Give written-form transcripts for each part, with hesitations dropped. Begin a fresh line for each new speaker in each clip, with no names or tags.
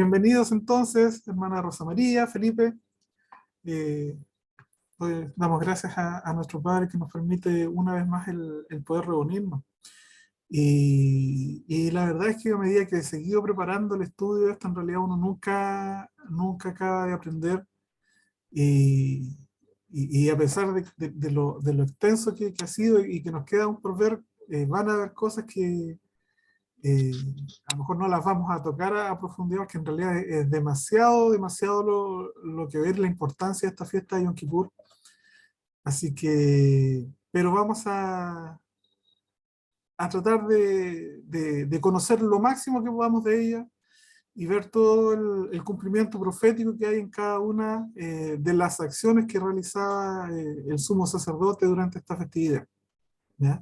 Bienvenidos entonces, hermana Rosa María, Felipe. Eh, Hoy damos gracias a nuestro Padre que nos permite una vez más el poder reunirnos. Y la verdad es que a medida que he seguido preparando el estudio de esto, en realidad uno nunca acaba de aprender. Y, y a pesar de lo extenso que ha sido y que nos queda aún por ver, van a haber cosas que a lo mejor no las vamos a tocar a profundidad, porque en realidad es demasiado lo que ver la importancia de esta fiesta de Yom Kippur. Así que, pero vamos a tratar de conocer lo máximo que podamos de ella y ver todo el cumplimiento profético que hay en cada una de las acciones que realizaba el sumo sacerdote durante esta festividad, ¿ya?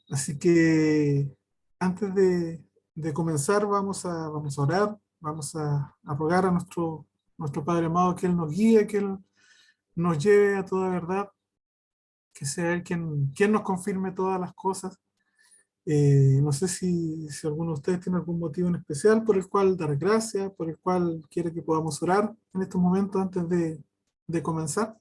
Así que antes de comenzar vamos a orar, vamos a rogar a nuestro Padre amado que Él nos guíe, que Él nos lleve a toda verdad, que sea Él quien nos confirme todas las cosas. No sé si alguno de ustedes tiene algún motivo en especial por el cual dar gracias, por el cual quiere que podamos orar en estos momentos antes de comenzar.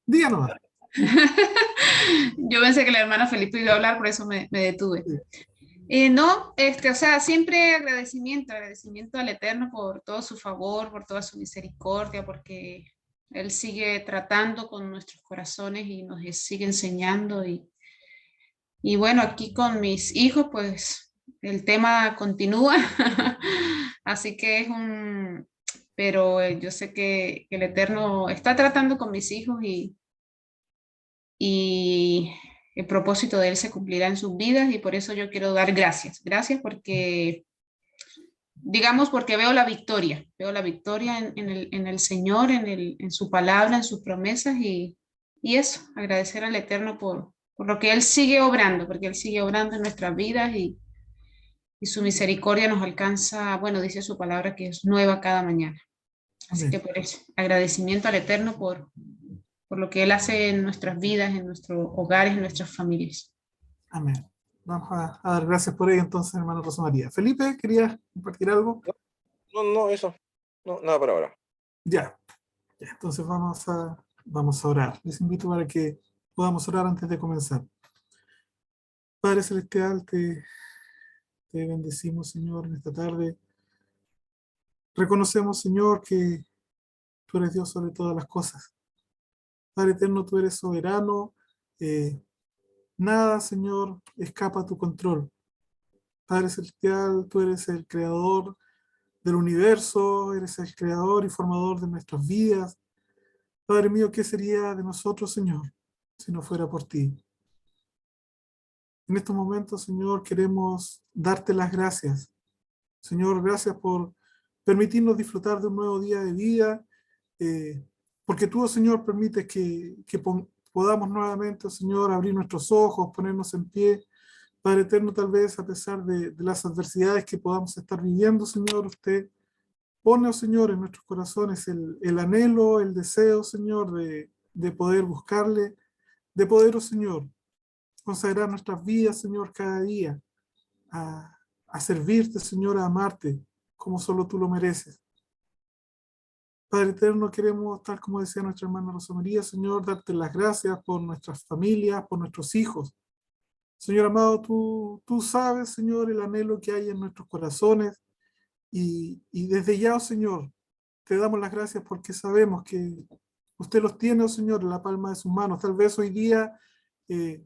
Díganos.
Yo pensé que la hermana Felipe iba a hablar, por eso me detuve.
Sí,
No, o sea, siempre agradecimiento al Eterno por todo su favor, por toda su misericordia, porque Él sigue tratando con nuestros corazones y nos sigue enseñando. Y bueno, aquí con mis hijos, pues el tema continúa, así que pero yo sé que el Eterno está tratando con mis hijos y el propósito de Él se cumplirá en sus vidas y por eso yo quiero dar gracias. Gracias porque, digamos, porque veo la victoria en el Señor, en su palabra, en sus promesas y eso, agradecer al Eterno por lo que Él sigue obrando, porque Él sigue obrando en nuestras vidas y su misericordia nos alcanza, bueno, dice su palabra que es nueva cada mañana. Así que
amén.
por eso, agradecimiento al Eterno por lo que Él hace en nuestras vidas, en nuestros hogares, en nuestras familias.
Amén. Vamos a dar gracias por ello entonces, hermano Rosa María. Felipe, ¿querías compartir algo?
No, eso. No, nada por ahora.
Ya, ya, entonces vamos a orar. Les invito para que podamos orar antes de comenzar. Padre Celestial, te bendecimos, Señor, en esta tarde. Reconocemos, Señor, que tú eres Dios sobre todas las cosas. Padre eterno, tú eres soberano. eh, Nada, Señor, escapa a tu control. Padre Celestial, tú eres el creador del universo, eres el creador y formador de nuestras vidas. Padre mío, ¿qué sería de nosotros, Señor, si no fuera por ti? En estos momentos, Señor, queremos darte las gracias. Señor, gracias por permitirnos disfrutar de un nuevo día de vida, eh, porque tú, oh Señor, permites que podamos nuevamente, oh Señor, abrir nuestros ojos, ponernos en pie. Padre eterno, tal vez a pesar de las adversidades que podamos estar viviendo, Señor, usted pone, oh Señor, en nuestros corazones el anhelo, el deseo, Señor, de poder buscarle, de poder, oh Señor, consagrar nuestras vidas, Señor, cada día a servirte, Señor, a amarte como solo tú lo mereces. Padre eterno, queremos, tal como decía nuestra hermana Rosa María, Señor, darte las gracias por nuestras familias, por nuestros hijos. Señor amado, tú sabes, Señor, el anhelo que hay en nuestros corazones y desde ya, oh Señor, te damos las gracias porque sabemos que usted los tiene, oh Señor, en la palma de sus manos. Tal vez hoy día eh,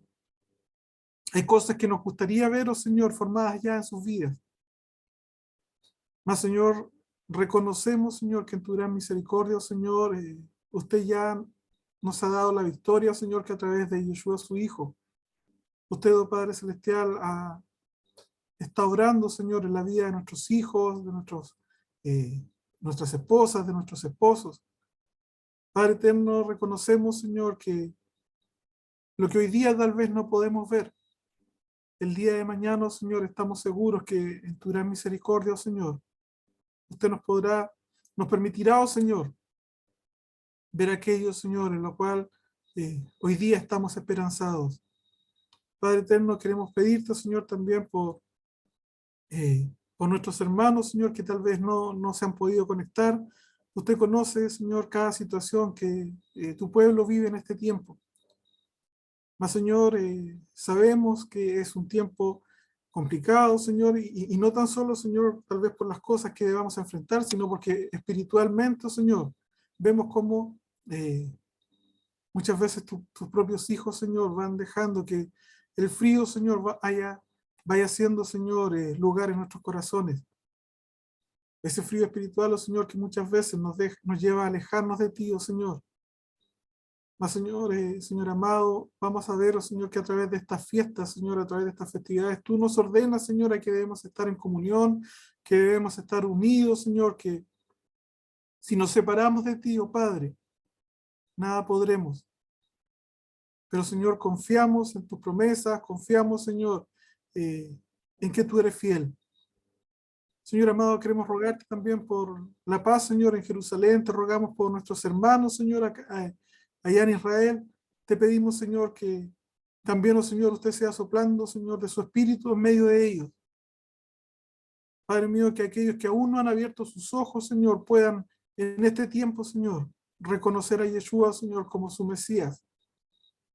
hay cosas que nos gustaría ver, oh Señor, formadas ya en sus vidas. Mas, Señor, reconocemos, Señor, que en tu gran misericordia, oh Señor, usted ya nos ha dado la victoria, oh Señor, que a través de Yeshua, su Hijo, usted, oh Padre Celestial, está obrando, Señor, en la vida de nuestros hijos, de eh, nuestras esposas, de nuestros esposos. Padre eterno, reconocemos, Señor, que lo que hoy día tal vez no podemos ver, el día de mañana, oh Señor, estamos seguros que en tu gran misericordia, oh Señor, usted nos permitirá, oh Señor, ver aquello, Señor, en lo cual hoy día estamos esperanzados. Padre eterno, queremos pedirte, Señor, también por nuestros hermanos, Señor, que tal vez no se han podido conectar. Usted conoce, Señor, cada situación que tu pueblo vive en este tiempo. Mas, Señor, sabemos que es un tiempo complicado, Señor, y no tan solo, Señor, tal vez por las cosas que debamos enfrentar, sino porque espiritualmente, Señor, vemos cómo muchas veces tus propios hijos, Señor, van dejando que el frío, Señor, vaya haciendo, Señor, lugar en nuestros corazones. Ese frío espiritual, oh Señor, que muchas veces nos lleva a alejarnos de ti, oh Señor. Mas, Señor, Señor amado, vamos a ver, oh Señor, que a través de estas fiestas, Señor, a través de estas festividades, tú nos ordenas, Señor, a que debemos estar en comunión, que debemos estar unidos, Señor, que si nos separamos de ti, oh Padre, nada podremos. Pero, Señor, confiamos en tus promesas, confiamos, Señor, en que tú eres fiel. Señor amado, queremos rogarte también por la paz, Señor, en Jerusalén. Te rogamos por nuestros hermanos, Señor, allá en Israel. Te pedimos, Señor, que también, oh Señor, usted sea soplando, Señor, de su espíritu en medio de ellos. Padre mío, que aquellos que aún no han abierto sus ojos, Señor, puedan en este tiempo, Señor, reconocer a Yeshua, Señor, como su Mesías.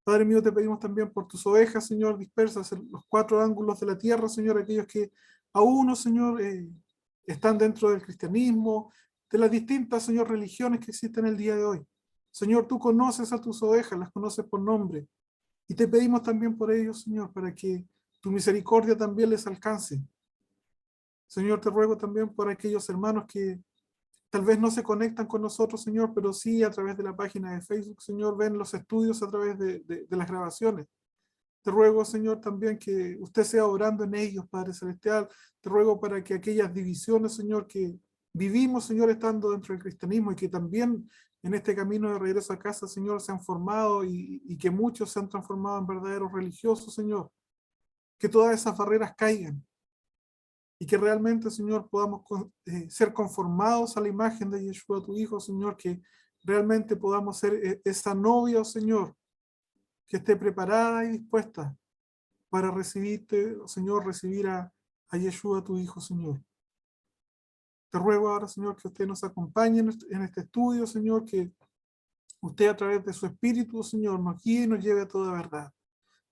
Padre mío, te pedimos también por tus ovejas, Señor, dispersas en los 4 ángulos de la tierra, Señor, aquellos que aún, oh Señor, están dentro del cristianismo, de las distintas, Señor, religiones que existen el día de hoy. Señor, tú conoces a tus ovejas, las conoces por nombre, y te pedimos también por ellos, Señor, para que tu misericordia también les alcance. Señor, te ruego también por aquellos hermanos que tal vez no se conectan con nosotros, Señor, pero sí a través de la página de Facebook, Señor, ven los estudios a través de las grabaciones. Te ruego, Señor, también que usted sea obrando en ellos, Padre Celestial. Te ruego para que aquellas divisiones, Señor, que vivimos, Señor, estando dentro del cristianismo y que también en este camino de regreso a casa, Señor, se han formado y que muchos se han transformado en verdaderos religiosos, Señor. Que todas esas barreras caigan y que realmente, Señor, podamos ser conformados a la imagen de Yeshua, tu Hijo, Señor, que realmente podamos ser esa novia, oh Señor, que esté preparada y dispuesta para recibirte, oh Señor, recibir a Yeshua, tu Hijo, Señor. Te ruego ahora, Señor, que usted nos acompañe en este estudio, Señor, que usted a través de su Espíritu, Señor, nos guíe y nos lleve a toda verdad.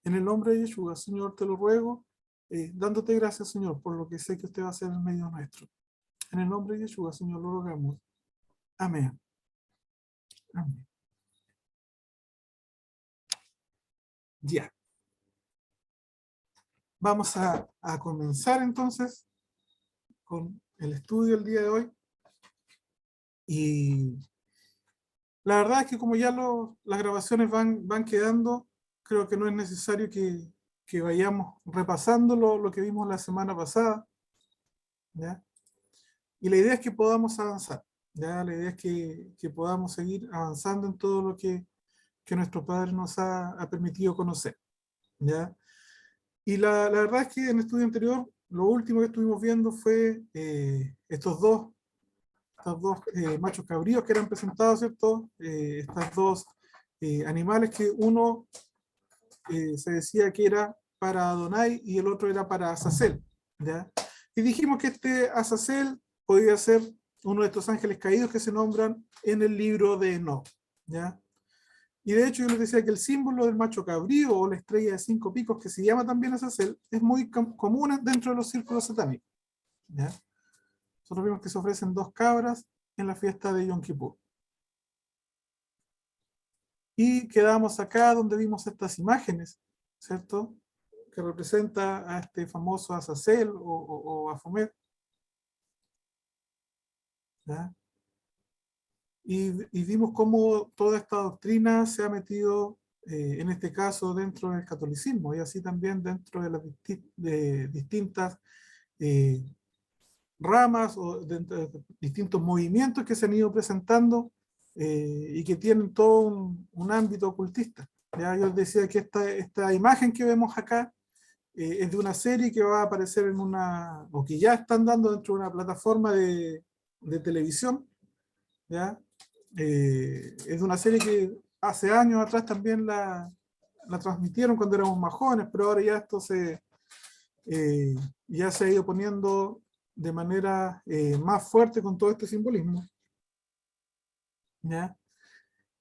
En el nombre de Yeshua, Señor, te lo ruego, dándote gracias, Señor, por lo que sé que usted va a hacer en medio nuestro. En el nombre de Yeshua, Señor, lo rogamos. Amén. Amén. Ya. Vamos a comenzar entonces con el estudio el día de hoy. Y la verdad es que como ya las grabaciones van quedando, creo que no es necesario que vayamos repasando lo que vimos la semana pasada, ¿ya? Y la idea es que podamos avanzar, ¿ya? La idea es que podamos seguir avanzando en todo lo que nuestro Padre nos ha permitido conocer, ¿ya? Y la verdad es que en el estudio anterior, lo último que estuvimos viendo fue estos dos machos cabríos que eran presentados, ¿cierto? Estas dos animales que uno se decía que era para Adonai y el otro era para Azazel, ¿ya? Y dijimos que este Azazel podía ser uno de estos ángeles caídos que se nombran en el libro de Enoc, ¿ya? Y de hecho yo les decía que el símbolo del macho cabrío o la estrella de 5 picos, que se llama también Azazel, es muy común dentro de los círculos satánicos, ¿ya? Nosotros vimos que se ofrecen 2 cabras en la fiesta de Yom Kippur. Y quedamos acá donde vimos estas imágenes, ¿cierto? Que representa a este famoso Azazel o Baphomet, ¿ya? Y vimos cómo toda esta doctrina se ha metido, en este caso, dentro del catolicismo y así también dentro de las distintas ramas o dentro de distintos movimientos que se han ido presentando y que tienen todo un ámbito ocultista. Ya yo les decía que esta imagen que vemos acá es de una serie que va a aparecer o que ya están dando dentro de una plataforma de televisión, ¿ya? Es de una serie que hace años atrás también la transmitieron cuando éramos más jóvenes, pero ahora ya esto ya se ha ido poniendo de manera más fuerte con todo este simbolismo. ¿Ya?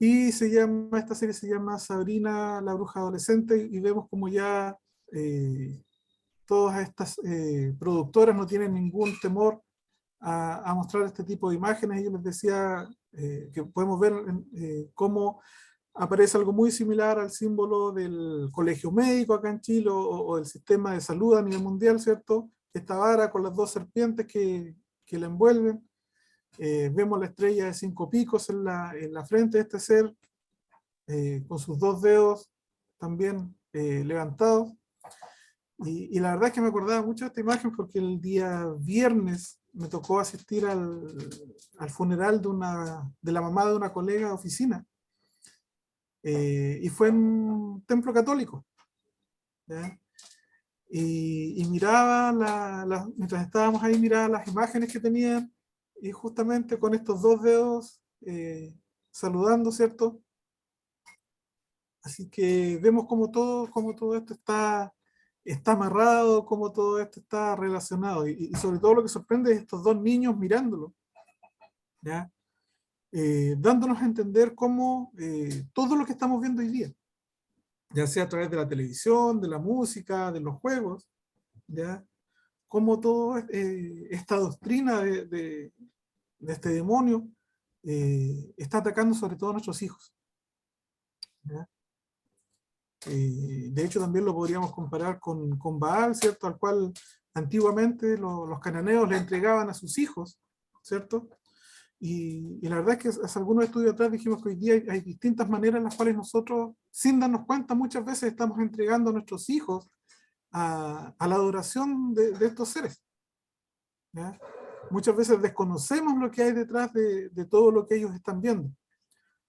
Y esta serie se llama Sabrina la bruja adolescente, y vemos como ya todas estas productoras no tienen ningún temor a mostrar este tipo de imágenes. Y yo les decía que podemos ver cómo aparece algo muy similar al símbolo del colegio médico acá en Chile, o del sistema de salud a nivel mundial, ¿cierto? Esta vara con las dos serpientes que la envuelven. Vemos la estrella de 5 picos en la frente de este ser, con sus 2 dedos también levantados. Y la verdad es que me acordaba mucho de esta imagen porque el día viernes me tocó asistir al funeral de la mamá de una colega de oficina. Y fue en un templo católico. ¿Ya? Y miraba, mientras estábamos ahí, miraba las imágenes que tenían, y justamente con estos 2 dedos saludando, ¿cierto? Así que vemos como todo esto está amarrado, como todo esto está relacionado. Y sobre todo lo que sorprende es estos 2 niños mirándolo, ¿ya? Dándonos a entender cómo todo lo que estamos viendo hoy día, ya sea a través de la televisión, de la música, de los juegos, ¿ya? Cómo toda esta doctrina de este demonio está atacando sobre todo a nuestros hijos, ¿ya? De hecho, también lo podríamos comparar con Baal, ¿cierto? Al cual antiguamente los cananeos le entregaban a sus hijos, ¿cierto? Y la verdad es que hace algunos estudios atrás dijimos que hoy día hay distintas maneras en las cuales nosotros, sin darnos cuenta, muchas veces estamos entregando a nuestros hijos a la adoración de estos seres, ¿ya? Muchas veces desconocemos lo que hay detrás de todo lo que ellos están viendo.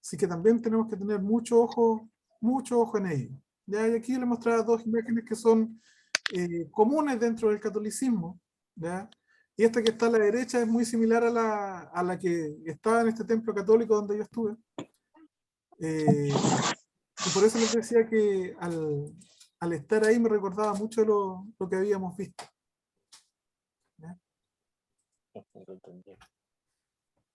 Así que también tenemos que tener mucho ojo en ello. ¿Ya? Y aquí les mostraba 2 imágenes que son comunes dentro del catolicismo, ¿ya? Y esta que está a la derecha es muy similar a la que estaba en este templo católico donde yo estuve. Y por eso les decía que al estar ahí me recordaba mucho lo que habíamos visto, ¿ya?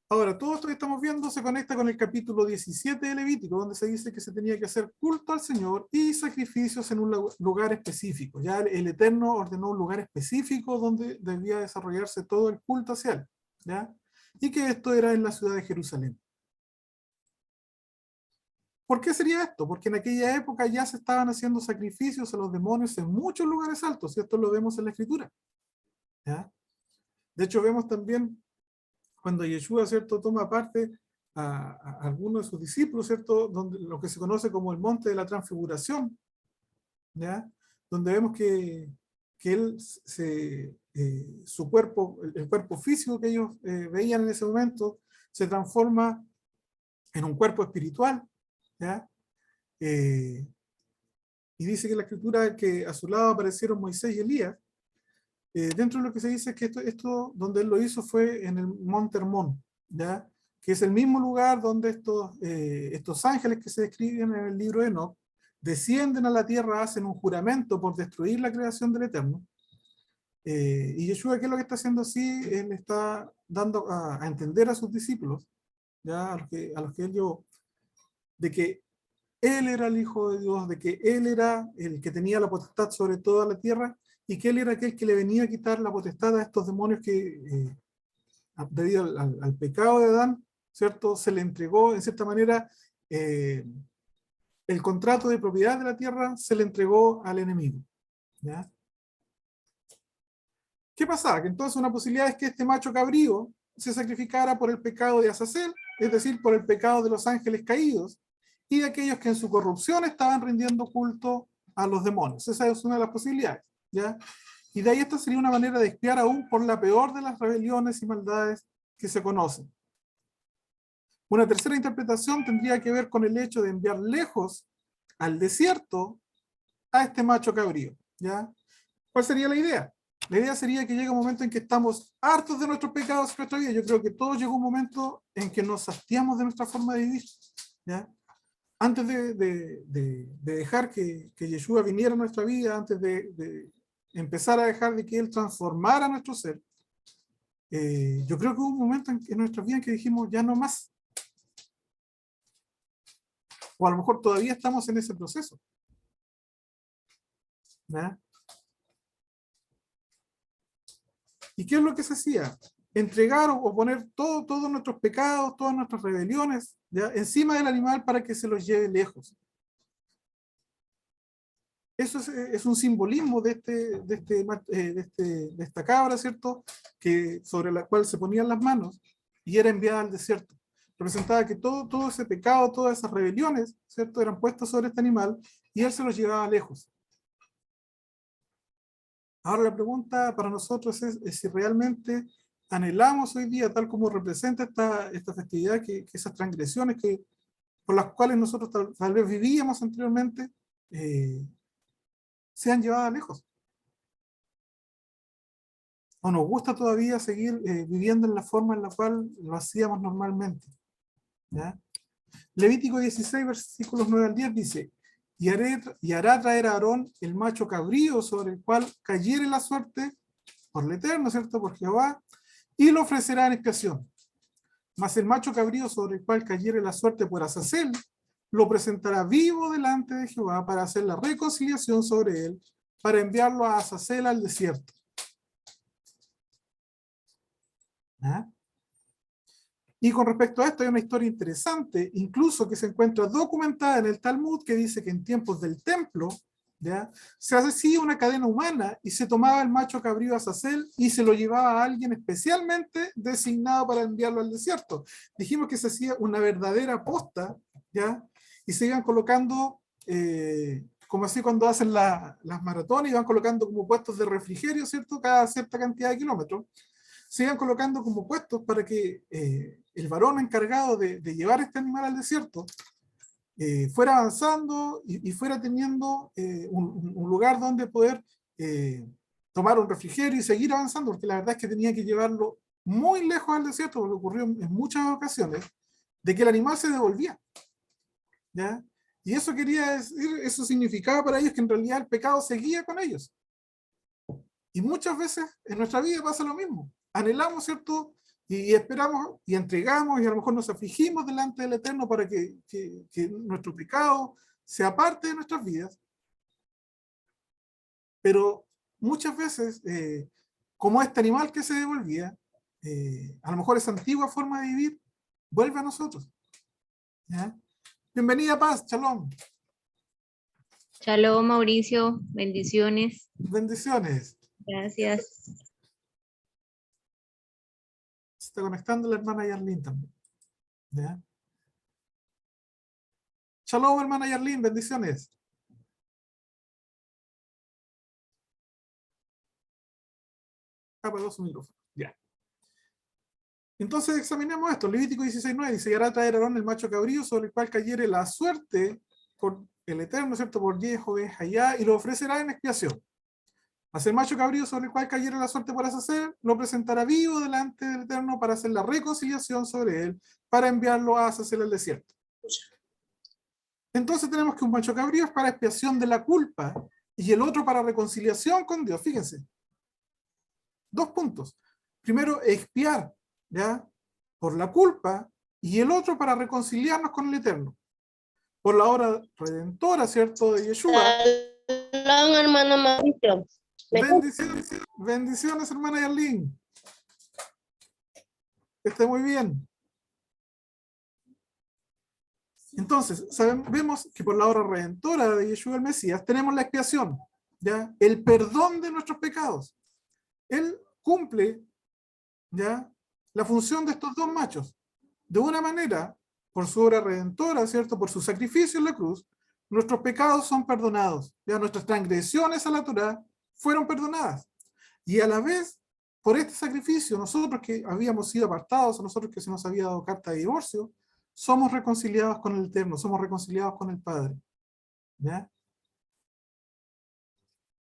Ahora, todo esto que estamos viendo se conecta con el capítulo 17 de Levítico, donde se dice que se tenía que hacer culto al Señor y sacrificios en un lugar específico. Ya el Eterno ordenó un lugar específico donde debía desarrollarse todo el culto hacia él, ¿ya? Y que esto era en la ciudad de Jerusalén. ¿Por qué sería esto? Porque en aquella época ya se estaban haciendo sacrificios a los demonios en muchos lugares altos, y esto lo vemos en la Escritura, ¿ya? De hecho, vemos también cuando Yeshua, ¿cierto?, toma parte a algunos de sus discípulos, ¿cierto?, donde lo que se conoce como el monte de la transfiguración, ¿ya? Donde vemos que él su cuerpo, el cuerpo físico que ellos veían en ese momento, se transforma en un cuerpo espiritual, ¿ya? Y dice que la escritura que a su lado aparecieron Moisés y Elías. Dentro de lo que se dice es que esto donde él lo hizo fue en el Monte Hermón, ¿ya? Que es el mismo lugar donde estos ángeles que se describen en el libro de Enoc descienden a la tierra, hacen un juramento por destruir la creación del Eterno. Y Yeshua, ¿qué es lo que está haciendo así? Él está dando a entender a sus discípulos, ¿ya? A los que él llevó, de que él era el Hijo de Dios, de que él era el que tenía la potestad sobre toda la tierra, y que él era aquel que le venía a quitar la potestad a estos demonios que, debido al pecado de Adán, ¿cierto?, se le entregó, en cierta manera, el contrato de propiedad de la tierra se le entregó al enemigo, ¿ya? ¿Qué pasaba? Que entonces una posibilidad es que este macho cabrío se sacrificara por el pecado de Azazel, es decir, por el pecado de los ángeles caídos, y de aquellos que en su corrupción estaban rindiendo culto a los demonios. Esa es una de las posibilidades, ¿ya? Y de ahí esta sería una manera de expiar aún por la peor de las rebeliones y maldades que se conocen. Una tercera interpretación tendría que ver con el hecho de enviar lejos al desierto a este macho cabrío, ¿ya? ¿Cuál sería la idea? La idea sería que llega un momento en que estamos hartos de nuestros pecados en nuestra vida. Yo creo que todos llegó un momento en que nos hastiamos de nuestra forma de vivir, ¿ya? antes de dejar que Yeshua viniera a nuestra vida, antes de empezar a dejar de que Él transformara nuestro ser, yo creo que hubo un momento en nuestra vida en que dijimos, ya no más. O a lo mejor todavía estamos en ese proceso. ¿Ya? ¿Y qué es lo que se hacía? Entregar o poner todos nuestros pecados, todas nuestras rebeliones, ¿ya?, encima del animal para que se los lleve lejos. Eso es un simbolismo de esta cabra, ¿cierto?, sobre la cual se ponían las manos y era enviada al desierto. Representaba que todo ese pecado, todas esas rebeliones, ¿cierto?, eran puestas sobre este animal y él se los llevaba lejos. Ahora la pregunta para nosotros es si realmente anhelamos hoy día, tal como representa esta festividad, que esas transgresiones por las cuales nosotros tal vez vivíamos anteriormente, sean llevadas lejos. O nos gusta todavía seguir viviendo en la forma en la cual lo hacíamos normalmente. ¿Ya? Levítico 16, versículos 9 al 10 dice: y hará traer a Aarón el macho cabrío sobre el cual cayere la suerte por el Eterno, ¿cierto?, por Jehová, y lo ofrecerá en expiación. Mas el macho cabrío sobre el cual cayere la suerte por Azazel, lo presentará vivo delante de Jehová para hacer la reconciliación sobre él, para enviarlo a Azazel al desierto. ¿Ah? Y con respecto a esto hay una historia interesante, incluso que se encuentra documentada en el Talmud, que dice que en tiempos del templo, ¿ya?, se hacía una cadena humana y se tomaba el macho cabrío Azazel y se lo llevaba a alguien especialmente designado para enviarlo al desierto. Dijimos que se hacía una verdadera posta, ¿ya?, y se iban colocando, como así cuando hacen las maratones, iban colocando como puestos de refrigerio, ¿cierto?, cada cierta cantidad de kilómetros. Se iban colocando como puestos para que el varón encargado de llevar este animal al desierto fuera avanzando y fuera teniendo un lugar donde poder tomar un refrigerio y seguir avanzando, porque la verdad es que tenía que llevarlo muy lejos al desierto, porque ocurrió en muchas ocasiones de que el animal se devolvía, ¿ya? Y eso quería decir, eso significaba para ellos que en realidad el pecado seguía con ellos. Y muchas veces en nuestra vida pasa lo mismo. Anhelamos, ¿cierto?, y esperamos y entregamos y a lo mejor nos afligimos delante del Eterno para que nuestro pecado sea parte de nuestras vidas. Pero muchas veces, como este animal que se devolvía, a lo mejor esa antigua forma de vivir vuelve a nosotros. ¿Ya? Bienvenida, Paz, Shalom.
Shalom, Mauricio, bendiciones.
Bendiciones.
Gracias.
Se está conectando la hermana Yarlín también. ¿Ya? Shalom, hermana Yarlín, bendiciones. Apagó su micrófono. Ya. Entonces examinemos esto. Levítico 16:9 dice: y hará traer a Aarón el macho cabrío sobre el cual cayere la suerte por el Eterno, ¿cierto?, por Jehová, y lo ofrecerá en expiación. Mas el macho cabrío sobre el cual cayere la suerte por Azazel, lo presentará vivo delante del Eterno para hacer la reconciliación sobre él, para enviarlo a Azazel al desierto. Entonces tenemos que un macho cabrío es para expiación de la culpa y el otro para reconciliación con Dios. Fíjense. 2 puntos. Primero, expiar, ¿ya?, por la culpa, y el otro para reconciliarnos con el Eterno. Por la obra redentora, ¿cierto?, de Yeshua.
Shalom, hermano Mauricio.
Bendiciones, hermana Yarlín. Que esté muy bien. Entonces, vemos que por la obra redentora de Yeshua el Mesías tenemos la expiación, ¿ya?, el perdón de nuestros pecados. Él cumple, ¿ya?, la función de estos 2 machos. De una manera, por su obra redentora, ¿cierto?, por su sacrificio en la cruz, nuestros pecados son perdonados, ¿ya?, nuestras transgresiones a la Torá fueron perdonadas. Y a la vez, por este sacrificio, nosotros que habíamos sido apartados, a nosotros que se nos había dado carta de divorcio, somos reconciliados con el Eterno, somos reconciliados con el Padre. ¿Ya?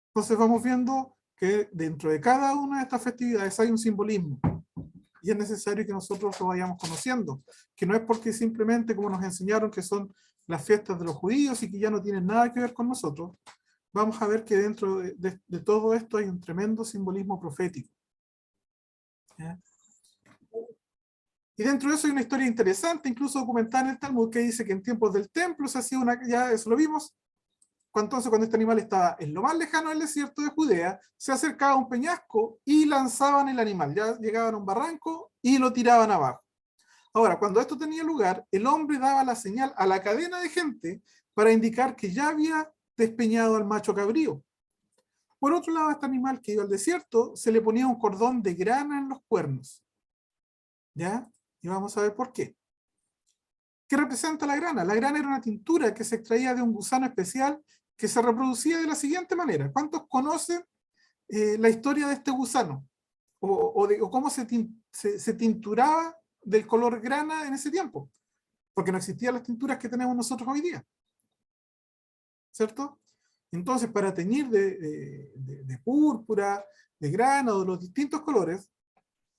Entonces vamos viendo que dentro de cada una de estas festividades hay un simbolismo. y es necesario que nosotros lo vayamos conociendo, que no es porque simplemente como nos enseñaron que son las fiestas de los judíos y que ya no tienen nada que ver con nosotros. Vamos a ver que dentro de todo esto hay un tremendo simbolismo profético. ¿Ya? Y dentro de eso hay una historia interesante, incluso documentada en el Talmud, que dice que en tiempos del templo se hacía ya eso lo vimos, entonces cuando este animal estaba en lo más lejano del desierto de Judea, se acercaba a un peñasco y lanzaban el animal, ya llegaban a un barranco y lo tiraban abajo. Ahora, cuando esto tenía lugar, el hombre daba la señal a la cadena de gente para indicar que ya había despeñado al macho cabrío. Por otro lado, a este animal que iba al desierto se le ponía un cordón de grana en los cuernos. ¿Ya? Y vamos a ver por qué. ¿Qué representa la grana? La grana era una tintura que se extraía de un gusano especial que se reproducía de la siguiente manera. ¿Cuántos conocen la historia de este gusano? O cómo se tinturaba del color grana en ese tiempo. Porque no existían las tinturas que tenemos nosotros hoy día. ¿Cierto? Entonces, para teñir de púrpura, de grana o de los distintos colores,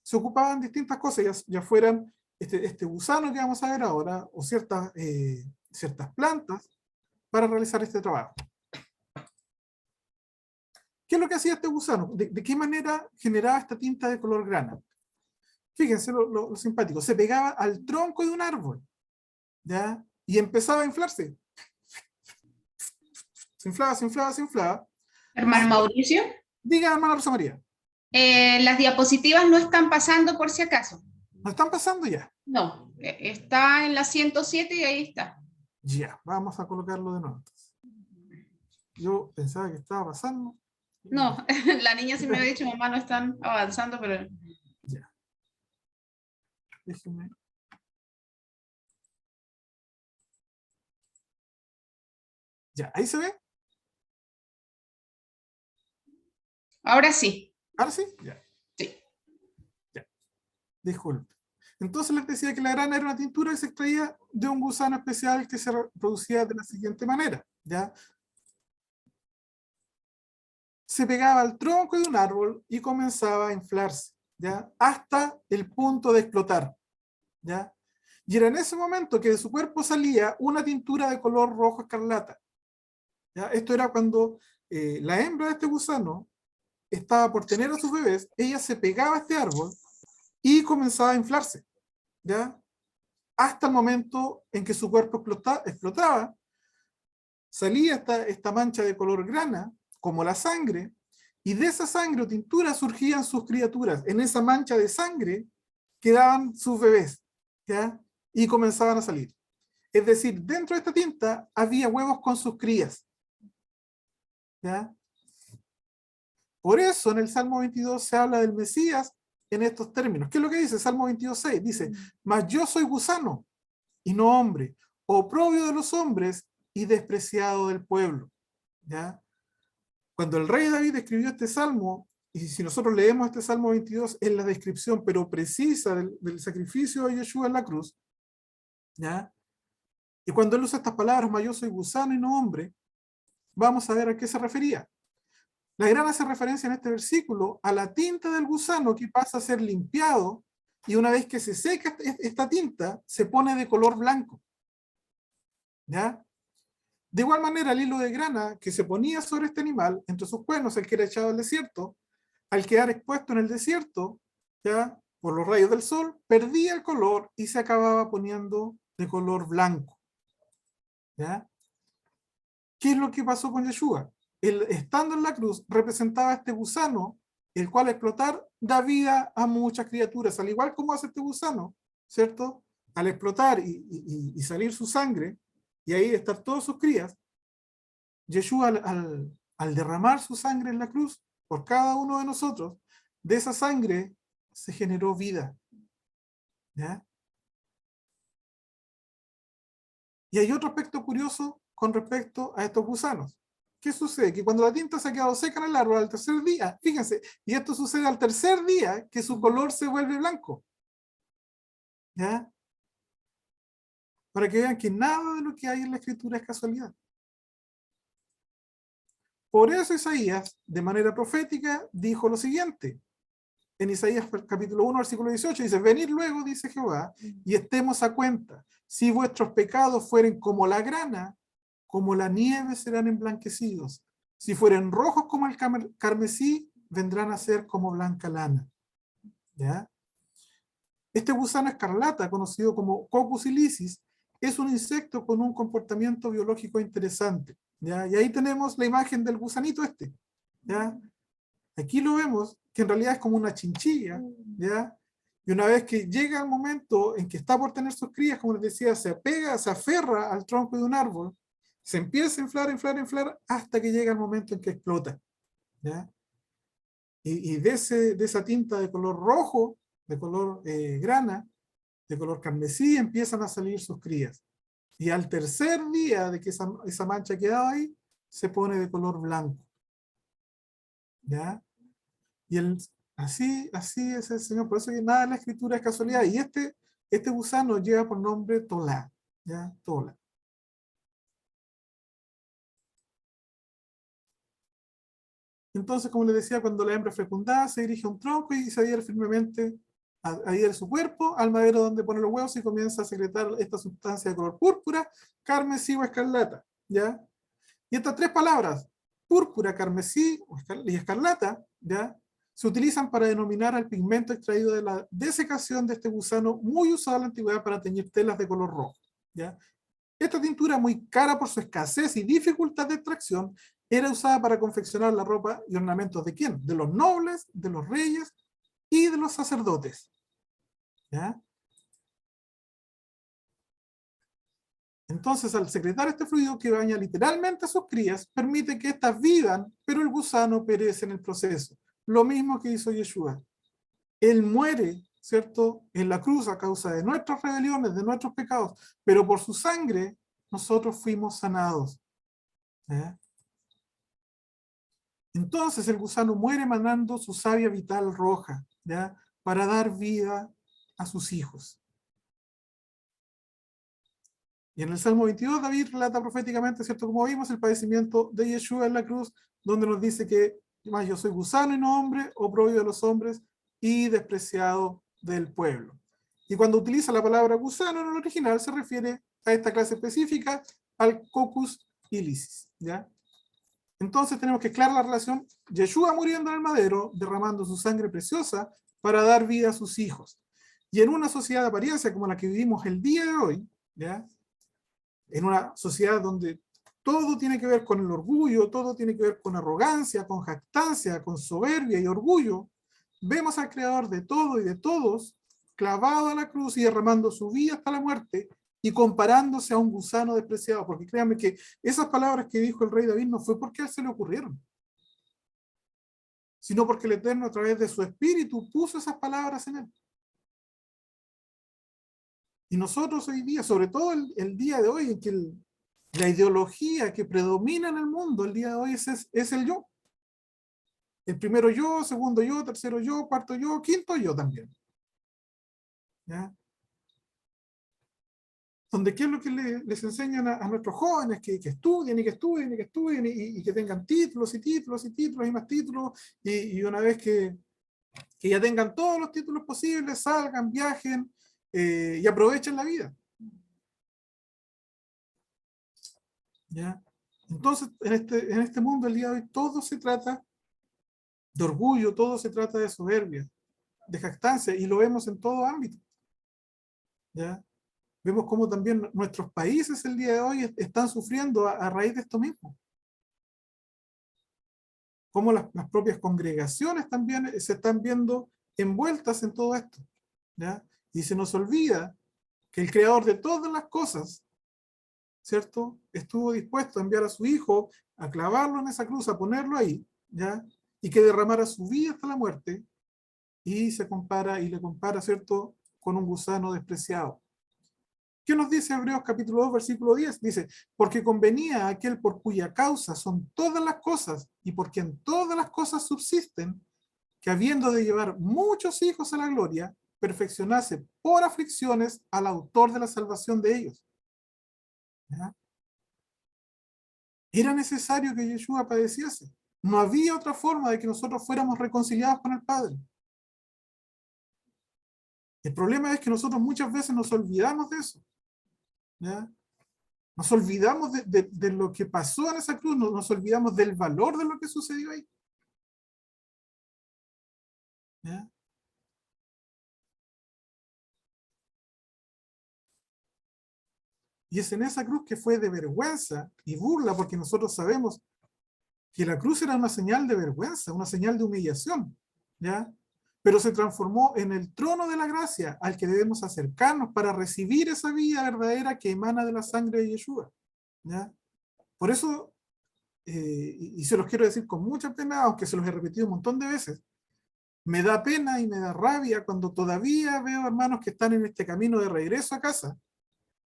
se ocupaban distintas cosas, ya fueran este gusano que vamos a ver ahora, o ciertas plantas, para realizar este trabajo. ¿Qué es lo que hacía este gusano? ¿De qué manera generaba esta tinta de color grana? Fíjense lo simpático. Se pegaba al tronco de un árbol, ¿ya? Y empezaba a inflarse. Se inflaba, se inflaba, se inflaba.
Hermano Mauricio,
Diga, hermana Rosa María.
las diapositivas no están pasando por si acaso.
¿No están pasando ya?
No, está en la 107 y ahí está.
Ya, vamos a colocarlo de nuevo. Yo pensaba que estaba pasando.
No, la niña sí me había dicho, mamá, no están avanzando, pero...
Ya. Déjenme. Ya, ¿ahí se ve?
Ahora sí.
¿Ahora sí? Ya.
Sí.
Ya. Disculpe. Entonces les decía que la grana era una tintura que se extraía de un gusano especial que se reproducía de la siguiente manera. ¿Ya? Se pegaba al tronco de un árbol y comenzaba a inflarse, ¿ya? Hasta el punto de explotar, ¿ya? Y era en ese momento que de su cuerpo salía una tintura de color rojo escarlata, ¿ya? Esto era cuando la hembra de este gusano estaba por tener a sus bebés, ella se pegaba a este árbol y comenzaba a inflarse, ¿ya? Hasta el momento en que su cuerpo explotaba, salía esta mancha de color grana, como la sangre, y de esa sangre o tintura surgían sus criaturas. En esa mancha de sangre quedaban sus bebés, ¿ya? Y comenzaban a salir. Es decir, dentro de esta tinta había huevos con sus crías, ¿ya? Por eso en el Salmo 22 se habla del Mesías en estos términos. ¿Qué es lo que dice? Salmo 22:6 dice, mas yo soy gusano y no hombre, oprobio de los hombres y despreciado del pueblo. ¿Ya? Cuando el rey David escribió este salmo, y si nosotros leemos este Salmo 22, es la descripción, pero precisa del sacrificio de Yeshua en la cruz, ¿ya? Y cuando él usa estas palabras, mas yo soy gusano y no hombre, vamos a ver a qué se refería. La grana hace referencia en este versículo a la tinta del gusano que pasa a ser limpiado, y una vez que se seca esta tinta, se pone de color blanco. ¿Ya? De igual manera, el hilo de grana que se ponía sobre este animal, entre sus cuernos, el que era echado al desierto, al quedar expuesto en el desierto, ¿ya? Por los rayos del sol, perdía el color y se acababa poniendo de color blanco. ¿Ya? ¿Qué es lo que pasó con Yeshua? Él, estando en la cruz, representaba este gusano, el cual al explotar da vida a muchas criaturas, al igual como hace este gusano, ¿cierto? Al explotar y salir su sangre, y ahí estar todas sus crías, Yeshua al derramar su sangre en la cruz por cada uno de nosotros, de esa sangre se generó vida. ¿Ya? Y hay otro aspecto curioso con respecto a estos gusanos. ¿Qué sucede? Que cuando la tinta se ha quedado seca en el árbol al tercer día, fíjense, y esto sucede al tercer día, que su color se vuelve blanco. ¿Ya? Para que vean que nada de lo que hay en la escritura es casualidad. Por eso Isaías, de manera profética, dijo lo siguiente. en Isaías capítulo 1, versículo 18, dice, venid luego, dice Jehová, y estemos a cuenta. Si vuestros pecados fueren como la grana, como la nieve serán emblanquecidos. Si fueren rojos como el carmesí, vendrán a ser como blanca lana. ¿Ya? Este gusano escarlata, conocido como Coccus ilicis, es un insecto con un comportamiento biológico interesante. ¿Ya? Y ahí tenemos la imagen del gusanito este. ¿Ya? Aquí lo vemos, que en realidad es como una chinchilla. ¿Ya? Y una vez que llega el momento en que está por tener sus crías, como les decía, se apega, se aferra al tronco de un árbol, se empieza a inflar, inflar, inflar, hasta que llega el momento en que explota. ¿Ya? Y de esa tinta de color rojo, de color grana, de color carmesí, empiezan a salir sus crías. Y al tercer día de que esa mancha quedaba ahí, se pone de color blanco. ¿Ya? Y así es el Señor. Por eso que nada en la Escritura es casualidad. Y este gusano lleva por nombre Tolá. ¿Ya? Tola. Entonces, como les decía, cuando la hembra es fecundada, se dirige a un tronco y se adhiere firmemente, adhiere su cuerpo al madero donde pone los huevos y comienza a secretar esta sustancia de color púrpura, carmesí o escarlata. ¿Ya? Y estas tres palabras, púrpura, carmesí y escarlata, ¿ya? Se utilizan para denominar al pigmento extraído de la desecación de este gusano, muy usado en la antigüedad para teñir telas de color rojo. ¿Ya? Esta tintura, muy cara por su escasez y dificultad de extracción, era usada para confeccionar la ropa y ornamentos ¿de quién? De los nobles, de los reyes y de los sacerdotes. ¿Ya? Entonces, al secretar este fluido que baña literalmente a sus crías, permite que éstas vivan, pero el gusano perece en el proceso. Lo mismo que hizo Yeshua. Él muere, ¿cierto?, en la cruz a causa de nuestras rebeliones, de nuestros pecados, pero por su sangre nosotros fuimos sanados. ¿Ya? Entonces el gusano muere emanando su savia vital roja, ¿ya?, para dar vida a sus hijos. Y en el Salmo 22 David relata proféticamente, ¿cierto?, como vimos, el padecimiento de Yeshua en la cruz, donde nos dice que más yo soy gusano y no hombre, oprobio de los hombres y despreciado del pueblo. Y cuando utiliza la palabra gusano en el original se refiere a esta clase específica, al Coccus ilicis, ¿ya? Entonces tenemos que aclarar la relación, Yeshua muriendo en el madero, derramando su sangre preciosa para dar vida a sus hijos. Y en una sociedad de apariencia como la que vivimos el día de hoy, ¿ya?, en una sociedad donde todo tiene que ver con el orgullo, todo tiene que ver con arrogancia, con jactancia, con soberbia y orgullo, vemos al Creador de todo y de todos clavado a la cruz y derramando su vida hasta la muerte y comparándose a un gusano despreciado, porque créanme que esas palabras que dijo el rey David no fue porque a él se le ocurrieron, sino porque el Eterno a través de su espíritu puso esas palabras en él. Y nosotros hoy día, sobre todo el día de hoy, en que la ideología que predomina en el mundo el día de hoy es el yo. El primero yo, segundo yo, tercero yo, cuarto yo, quinto yo también. ¿Ya? Donde qué es lo que les enseñan a nuestros jóvenes, que estudien y que estudien y que estudien y que tengan títulos y títulos y títulos y más títulos, y una vez que ya tengan todos los títulos posibles, salgan, viajen y aprovechen la vida. ¿Ya? Entonces, en este mundo el día de hoy todo se trata de orgullo, todo se trata de soberbia, de jactancia, y lo vemos en todo ámbito. ¿Ya? Vemos cómo también nuestros países el día de hoy están sufriendo a raíz de esto mismo. Cómo las propias congregaciones también se están viendo envueltas en todo esto. ¿Ya? Y se nos olvida que el creador de todas las cosas, ¿cierto?, estuvo dispuesto a enviar a su hijo, a clavarlo en esa cruz, a ponerlo ahí, ¿ya?, y que derramara su vida hasta la muerte, y se compara y le compara, ¿cierto?, con un gusano despreciado. ¿Qué nos dice Hebreos capítulo 2, versículo 10? Dice, porque convenía a aquel por cuya causa son todas las cosas, y por quien todas las cosas subsisten, que habiendo de llevar muchos hijos a la gloria, perfeccionase por aflicciones al autor de la salvación de ellos. ¿Ya? Era necesario que Yeshua padeciese. No había otra forma de que nosotros fuéramos reconciliados con el Padre. El problema es que nosotros muchas veces nos olvidamos de eso. ¿Ya? Nos olvidamos de lo que pasó en esa cruz, nos olvidamos del valor de lo que sucedió ahí. ¿Ya? Y es en esa cruz que fue de vergüenza y burla, porque nosotros sabemos que la cruz era una señal de vergüenza, una señal de humillación, ¿ya? Pero se transformó en el trono de la gracia al que debemos acercarnos para recibir esa vida verdadera que emana de la sangre de Yeshua, ¿ya? Por eso, y se los quiero decir con mucha pena, aunque se los he repetido un montón de veces, me da pena y me da rabia cuando todavía veo hermanos que están en este camino de regreso a casa,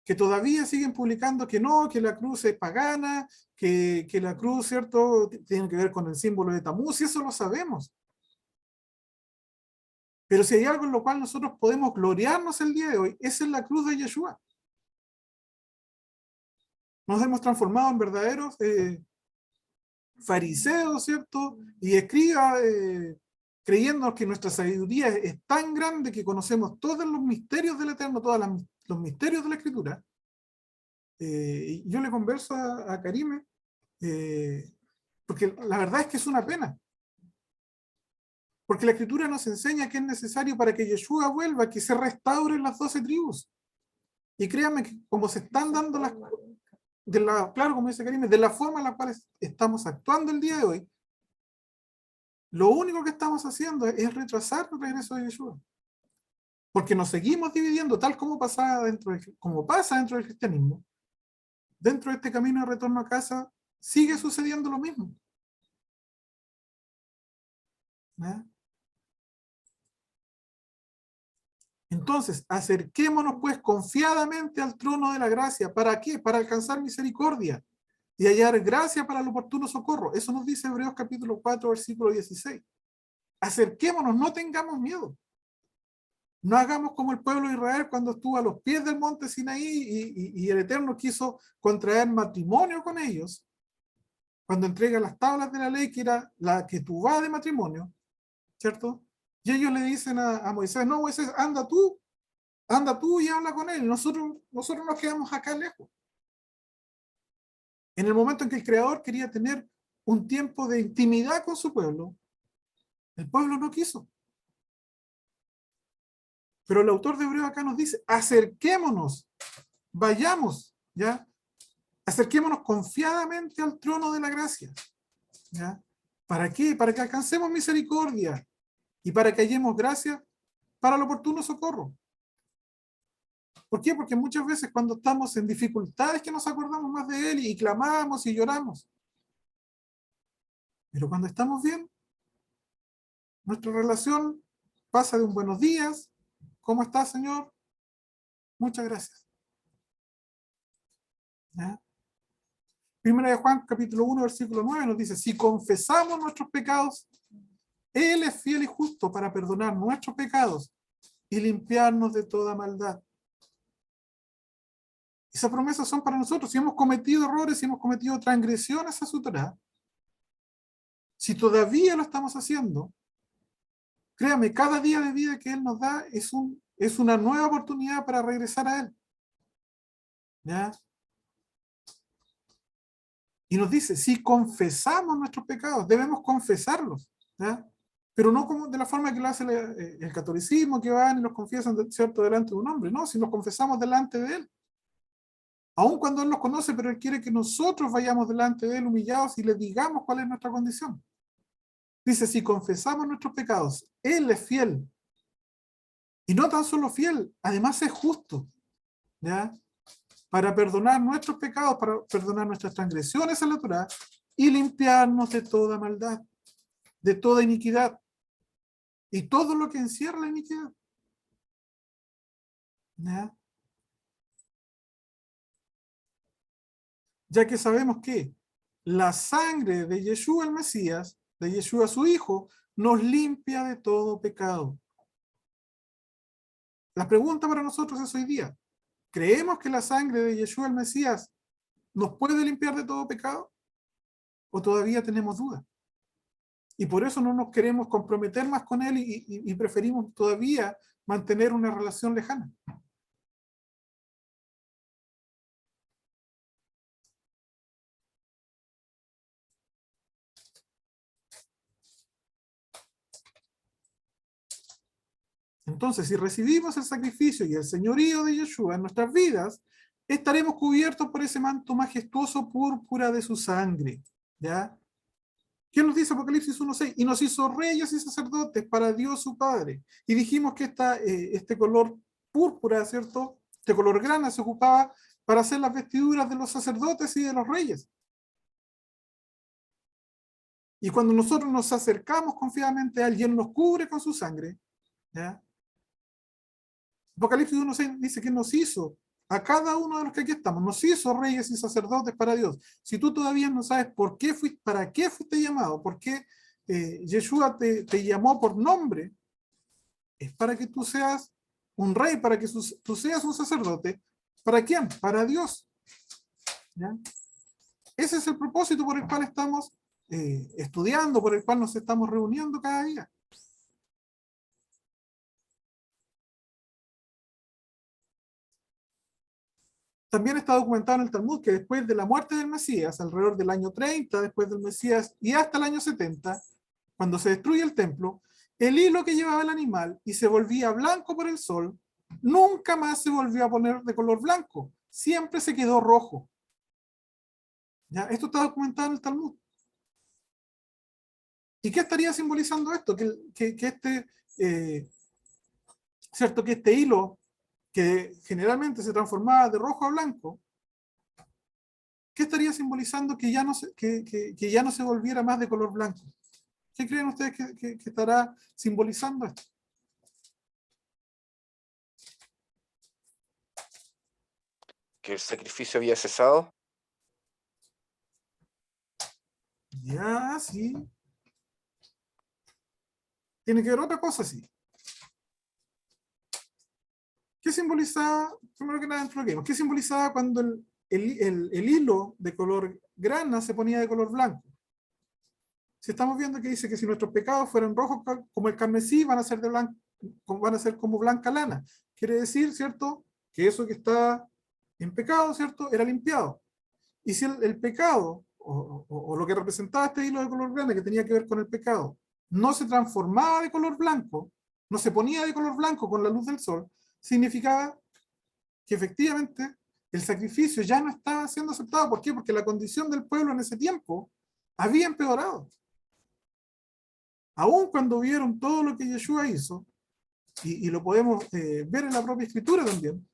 que todavía siguen publicando que no, que la cruz es pagana, que la cruz, ¿cierto?, tiene que ver con el símbolo de Tamuz, y eso lo sabemos. Pero si hay algo en lo cual nosotros podemos gloriarnos el día de hoy, esa es la cruz de Yeshua. Nos hemos transformado en verdaderos fariseos, ¿cierto?, y escribas, creyendo que nuestra sabiduría es tan grande que conocemos todos los misterios del Eterno, todos los misterios de la Escritura. Y yo le converso a Karime, porque la verdad es que es una pena. Porque la Escritura nos enseña que es necesario para que Yeshua vuelva, que se restauren las 12 tribus. Y créanme que como se están dando claro, como dice Karime, de la forma en la cual estamos actuando el día de hoy, lo único que estamos haciendo es retrasar el regreso de Yeshua. Porque nos seguimos dividiendo, tal como pasa dentro del cristianismo. Dentro de este camino de retorno a casa, sigue sucediendo lo mismo. ¿Ya? Entonces, acerquémonos pues confiadamente al trono de la gracia. ¿Para qué? Para alcanzar misericordia y hallar gracia para el oportuno socorro. Eso nos dice Hebreos capítulo 4, versículo 16. Acerquémonos, no tengamos miedo. No hagamos como el pueblo de Israel cuando estuvo a los pies del monte Sinaí y el Eterno quiso contraer matrimonio con ellos, cuando entrega las tablas de la ley, que era la que tú vas de matrimonio, ¿cierto? Y ellos le dicen a Moisés, no, Moisés, anda tú y habla con él, nosotros nos quedamos acá lejos. En el momento en que el Creador quería tener un tiempo de intimidad con su pueblo, el pueblo no quiso. Pero el autor de Hebreo acá nos dice, acerquémonos, vayamos, ¿ya? Acerquémonos confiadamente al trono de la gracia, ¿ya? ¿Para qué? Para que alcancemos misericordia y para que hallemos gracia para el oportuno socorro. ¿Por qué? Porque muchas veces cuando estamos en dificultades que nos acordamos más de Él y clamamos y lloramos. Pero cuando estamos bien, nuestra relación pasa de un buenos días, ¿cómo estás, Señor? Muchas gracias. ¿Ya? Primera de Juan, capítulo 1, versículo 9 nos dice, si confesamos nuestros pecados, Él es fiel y justo para perdonar nuestros pecados y limpiarnos de toda maldad. Esas promesas son para nosotros. Si hemos cometido errores, si hemos cometido transgresiones a su Torá, si todavía lo estamos haciendo, créame, cada día de vida que Él nos da es una nueva oportunidad para regresar a Él. ¿Ya? Y nos dice, si confesamos nuestros pecados, debemos confesarlos, ¿ya? Pero no como de la forma que lo hace el catolicismo, que van y los confiesan, ¿cierto?, delante de un hombre, no, si los confesamos delante de Él. Aun cuando Él nos conoce, pero Él quiere que nosotros vayamos delante de Él humillados y le digamos cuál es nuestra condición. Dice, si confesamos nuestros pecados, Él es fiel. Y no tan solo fiel, además es justo, ¿ya?, para perdonar nuestros pecados, para perdonar nuestras transgresiones a la Torá y limpiarnos de toda maldad, de toda iniquidad y todo lo que encierra la iniquidad. ¿Ya? Ya que sabemos que la sangre de Yeshua el Mesías, de Yeshua su Hijo, nos limpia de todo pecado. La pregunta para nosotros es hoy día, ¿creemos que la sangre de Yeshua el Mesías nos puede limpiar de todo pecado? ¿O todavía tenemos dudas? Y por eso no nos queremos comprometer más con Él y preferimos todavía mantener una relación lejana. Entonces, si recibimos el sacrificio y el señorío de Yeshua en nuestras vidas, estaremos cubiertos por ese manto majestuoso púrpura de su sangre. ¿Ya? ¿Qué nos dice Apocalipsis 1:6? Y nos hizo reyes y sacerdotes para Dios su Padre. Y dijimos que este color púrpura, ¿cierto? Este color grana se ocupaba para hacer las vestiduras de los sacerdotes y de los reyes. Y cuando nosotros nos acercamos confiadamente a Él y Él nos cubre con su sangre, ¿ya? Apocalipsis 1:6 dice que nos hizo a cada uno de los que aquí estamos, nos hizo reyes y sacerdotes para Dios. Si tú todavía no sabes para qué fuiste llamado, por qué Yeshua te llamó por nombre, es para que tú seas un rey, para que tú seas un sacerdote. ¿Para quién? Para Dios. ¿Ya? Ese es el propósito por el cual estamos estudiando, por el cual nos estamos reuniendo cada día. También está documentado en el Talmud que después de la muerte del Mesías, alrededor del año 30, después del Mesías, y hasta el año 70, cuando se destruye el templo, el hilo que llevaba el animal y se volvía blanco por el sol, nunca más se volvió a poner de color blanco, siempre se quedó rojo. ¿Ya? Esto está documentado en el Talmud. ¿Y qué estaría simbolizando esto? ¿Cierto? Que este hilo, que generalmente se transformaba de rojo a blanco, ¿qué estaría simbolizando que ya no se volviera más de color blanco? ¿Qué creen ustedes que estará simbolizando esto?
Que el sacrificio había cesado.
Ya, sí. Tiene que ver otra cosa, sí. ¿Qué simbolizaba, primero que nada, enfoquemos, qué simbolizaba cuando el hilo de color grana se ponía de color blanco? Si estamos viendo que dice que si nuestros pecados fueran rojos como el carmesí, van a ser como blanca lana. Quiere decir, ¿cierto?, que eso que está en pecado, ¿cierto?, era limpiado. Y si el pecado, o lo que representaba este hilo de color grana, que tenía que ver con el pecado, no se transformaba de color blanco, no se ponía de color blanco con la luz del sol, significaba que efectivamente el sacrificio ya no estaba siendo aceptado. ¿Por qué? Porque la condición del pueblo en ese tiempo había empeorado. Aún cuando vieron todo lo que Yeshua hizo, y lo podemos ver en la propia escritura también,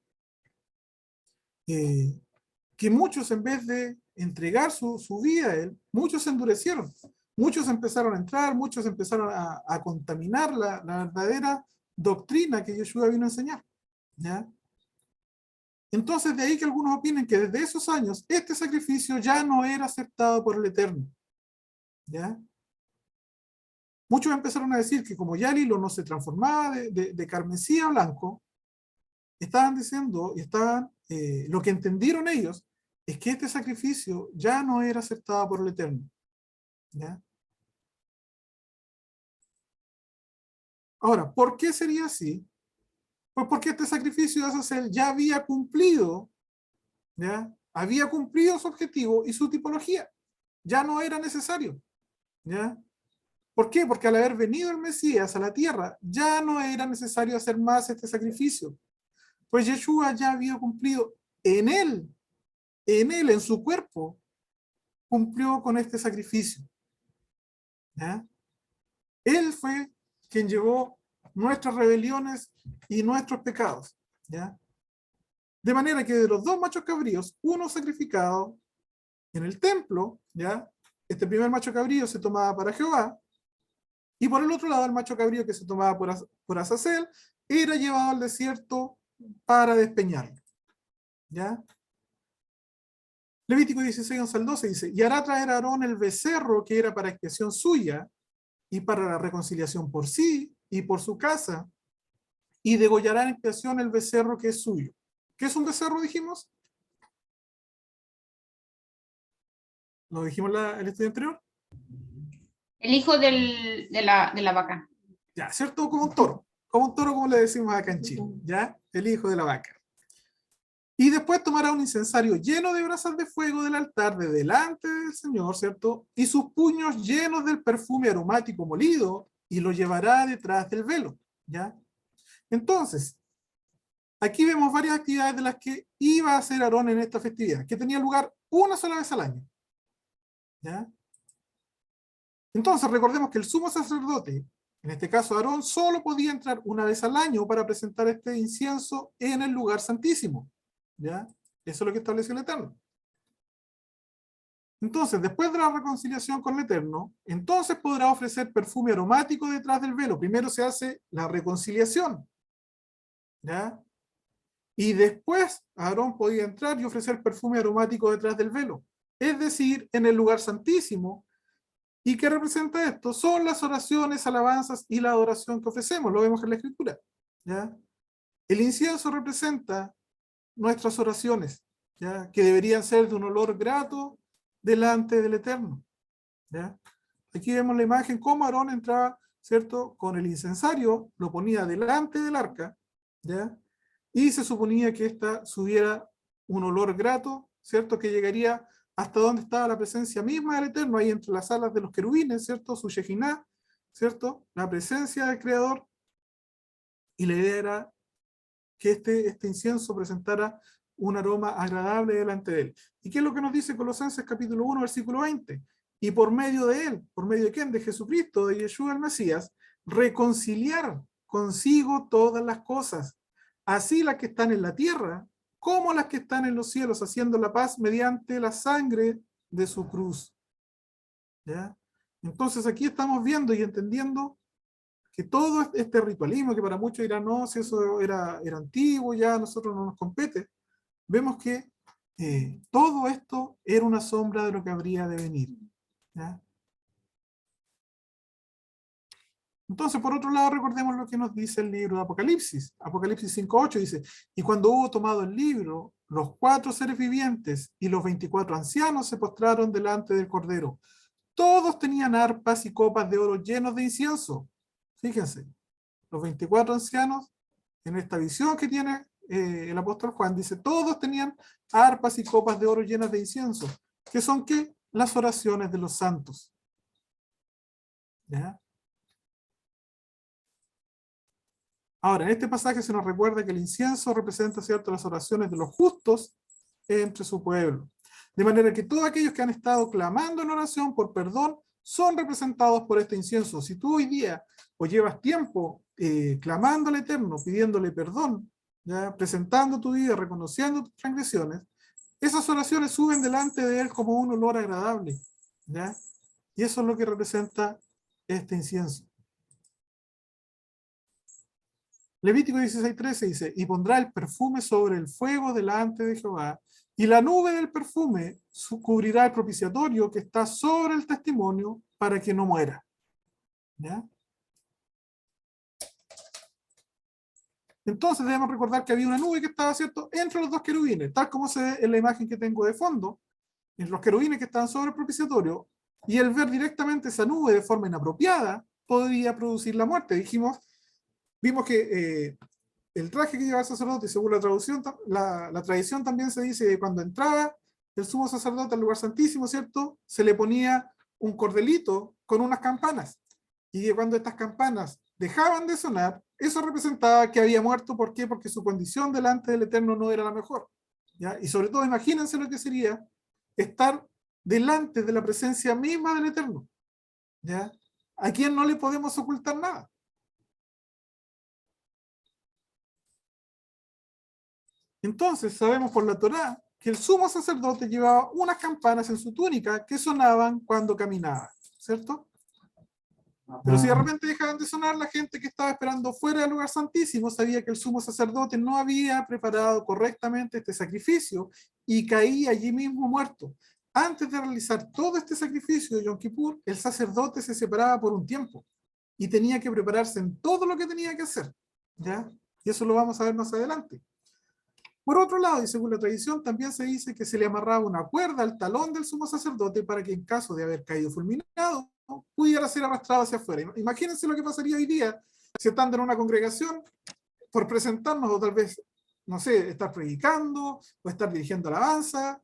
que muchos, en vez de entregar su vida a Él, muchos se endurecieron. Muchos empezaron a entrar, muchos empezaron a contaminar la verdadera doctrina que Yeshua vino a enseñar. ¿Ya? Entonces, de ahí que algunos opinen que desde esos años este sacrificio ya no era aceptado por el Eterno. ¿Ya? Muchos empezaron a decir que como ya el hilo no se transformaba de carmesí a blanco, estaban diciendo, lo que entendieron ellos es que este sacrificio ya no era aceptado por el Eterno. ¿Ya? Ahora, ¿por qué sería así? Pues porque este sacrificio de Azazel ya había cumplido, ¿ya? Había cumplido su objetivo y su tipología. Ya no era necesario. ¿Ya? ¿Por qué? Porque al haber venido el Mesías a la tierra, ya no era necesario hacer más este sacrificio. Pues Yeshua ya había cumplido en su cuerpo, cumplió con este sacrificio. ¿Ya? Él fue quien llevó nuestras rebeliones y nuestros pecados. ¿Ya? De manera que de los dos machos cabríos, uno sacrificado en el templo, ¿ya? Este primer macho cabrío se tomaba para Jehová, y por el otro lado el macho cabrío que se tomaba por Azazel era llevado al desierto para despeñarlo. ¿Ya? Levítico 16, 11 al 12 dice, y hará traer a Aarón el becerro que era para expiación suya y para la reconciliación por sí y por su casa, y degollará en expiación el becerro que es suyo. ¿Qué es un becerro, dijimos? ¿Lo dijimos el estudio anterior?
El hijo de la vaca.
Ya, ¿cierto? Como un toro. como un toro, como le decimos acá en Chile, ¿ya? El hijo de la vaca. Y después tomará un incensario lleno de brasas de fuego del altar de delante del Señor, ¿cierto? Y sus puños llenos del perfume aromático molido, y lo llevará detrás del velo, ¿ya? Entonces, aquí vemos varias actividades de las que iba a hacer Aarón en esta festividad, que tenía lugar una sola vez al año, ¿ya? Entonces, recordemos que el sumo sacerdote, en este caso Aarón, solo podía entrar una vez al año para presentar este incienso en el lugar santísimo, ¿ya? Eso es lo que estableció el Eterno. Entonces, después de la reconciliación con el Eterno, entonces podrá ofrecer perfume aromático detrás del velo. Primero se hace la reconciliación, ¿ya? Y después Aarón podía entrar y ofrecer perfume aromático detrás del velo, es decir, en el lugar santísimo. ¿Y qué representa esto? Son las oraciones, alabanzas y la adoración que ofrecemos, lo vemos en la Escritura, ¿ya? El incienso representa nuestras oraciones, ¿ya? Que deberían ser de un olor grato delante del Eterno, ¿ya? Aquí vemos la imagen cómo Aarón entraba, ¿cierto? Con el incensario, lo ponía delante del arca, ¿ya? Y se suponía que ésta subiera un olor grato, ¿cierto? Que llegaría hasta donde estaba la presencia misma del Eterno, ahí entre las alas de los querubines, ¿cierto? Su Shekinah, ¿cierto? La presencia del Creador, y la idea era que este incienso presentara un aroma agradable delante de él. ¿Y qué es lo que nos dice Colosenses capítulo 1, versículo 20? Y por medio de él, ¿por medio de quién? De Jesucristo, de Yeshua el Mesías, reconciliar consigo todas las cosas, así las que están en la tierra, como las que están en los cielos, haciendo la paz mediante la sangre de su cruz. ¿Ya? Entonces aquí estamos viendo y entendiendo que todo este ritualismo, que para muchos dirán, no, si eso era antiguo, ya a nosotros no nos compete, vemos que todo esto era una sombra de lo que habría de venir, ¿ya? Entonces, por otro lado, recordemos lo que nos dice el libro de Apocalipsis. Apocalipsis 5:8 dice, y cuando hubo tomado el libro, los 4 seres vivientes y los 24 ancianos se postraron delante del Cordero. Todos tenían arpas y copas de oro llenos de incienso. Fíjense, los 24 ancianos, en esta visión que tiene el apóstol Juan, dice, todos tenían arpas y copas de oro llenas de incienso, que son ¿qué? Las oraciones de los santos. ¿Ya? Ahora, en este pasaje se nos recuerda que el incienso representa, ¿cierto?, las oraciones de los justos entre su pueblo. De manera que todos aquellos que han estado clamando en oración por perdón son representados por este incienso. Si tú hoy día o llevas tiempo clamando al Eterno, pidiéndole perdón, ¿ya? Presentando tu vida, reconociendo tus transgresiones, esas oraciones suben delante de Él como un olor agradable, ¿ya? Y eso es lo que representa este incienso. Levítico 16:13 dice, y pondrá el perfume sobre el fuego delante de Jehová, y la nube del perfume cubrirá el propiciatorio que está sobre el testimonio para que no muera. ¿Ya? Entonces debemos recordar que había una nube que estaba, ¿cierto?, entre los dos querubines, tal como se ve en la imagen que tengo de fondo, en los querubines que estaban sobre el propiciatorio, y el ver directamente esa nube de forma inapropiada podría producir la muerte. Vimos que el traje que llevaba el sacerdote, según la traducción, la tradición también se dice que cuando entraba el sumo sacerdote al lugar santísimo, ¿cierto?, se le ponía un cordelito con unas campanas, y que cuando estas campanas dejaban de sonar, eso representaba que había muerto. ¿Por qué? Porque su condición delante del Eterno no era la mejor, ¿ya? Y sobre todo, imagínense lo que sería estar delante de la presencia misma del Eterno, ¿ya? A quien no le podemos ocultar nada. Entonces sabemos por la Torá que el sumo sacerdote llevaba unas campanas en su túnica que sonaban cuando caminaba, ¿cierto? Pero si de repente dejaban de sonar, la gente que estaba esperando fuera del lugar santísimo sabía que el sumo sacerdote no había preparado correctamente este sacrificio y caía allí mismo muerto. Antes de realizar todo este sacrificio de Yom Kippur, el sacerdote se separaba por un tiempo y tenía que prepararse en todo lo que tenía que hacer, ¿ya? Y eso lo vamos a ver más adelante. Por otro lado, y según la tradición, también se dice que se le amarraba una cuerda al talón del sumo sacerdote para que en caso de haber caído fulminado, pudiera ser arrastrado hacia afuera. Imagínense lo que pasaría hoy día si estando en una congregación, por presentarnos, o tal vez, no sé, estar predicando, o estar dirigiendo alabanza,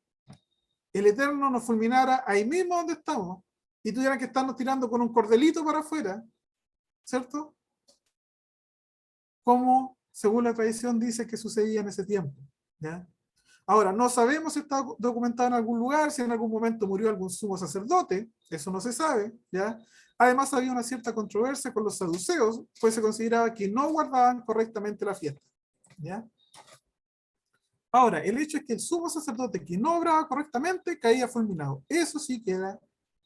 el Eterno nos fulminara ahí mismo donde estamos, y tuvieran que estarnos tirando con un cordelito para afuera, ¿cierto? Como, según la tradición, dice que sucedía en ese tiempo, ¿ya? Ahora, no sabemos si está documentado en algún lugar, si en algún momento murió algún sumo sacerdote, eso no se sabe, ¿ya? Además, había una cierta controversia con los saduceos, pues se consideraba que no guardaban correctamente la fiesta, ¿ya? Ahora, el hecho es que el sumo sacerdote que no obraba correctamente caía fulminado. Eso sí que era,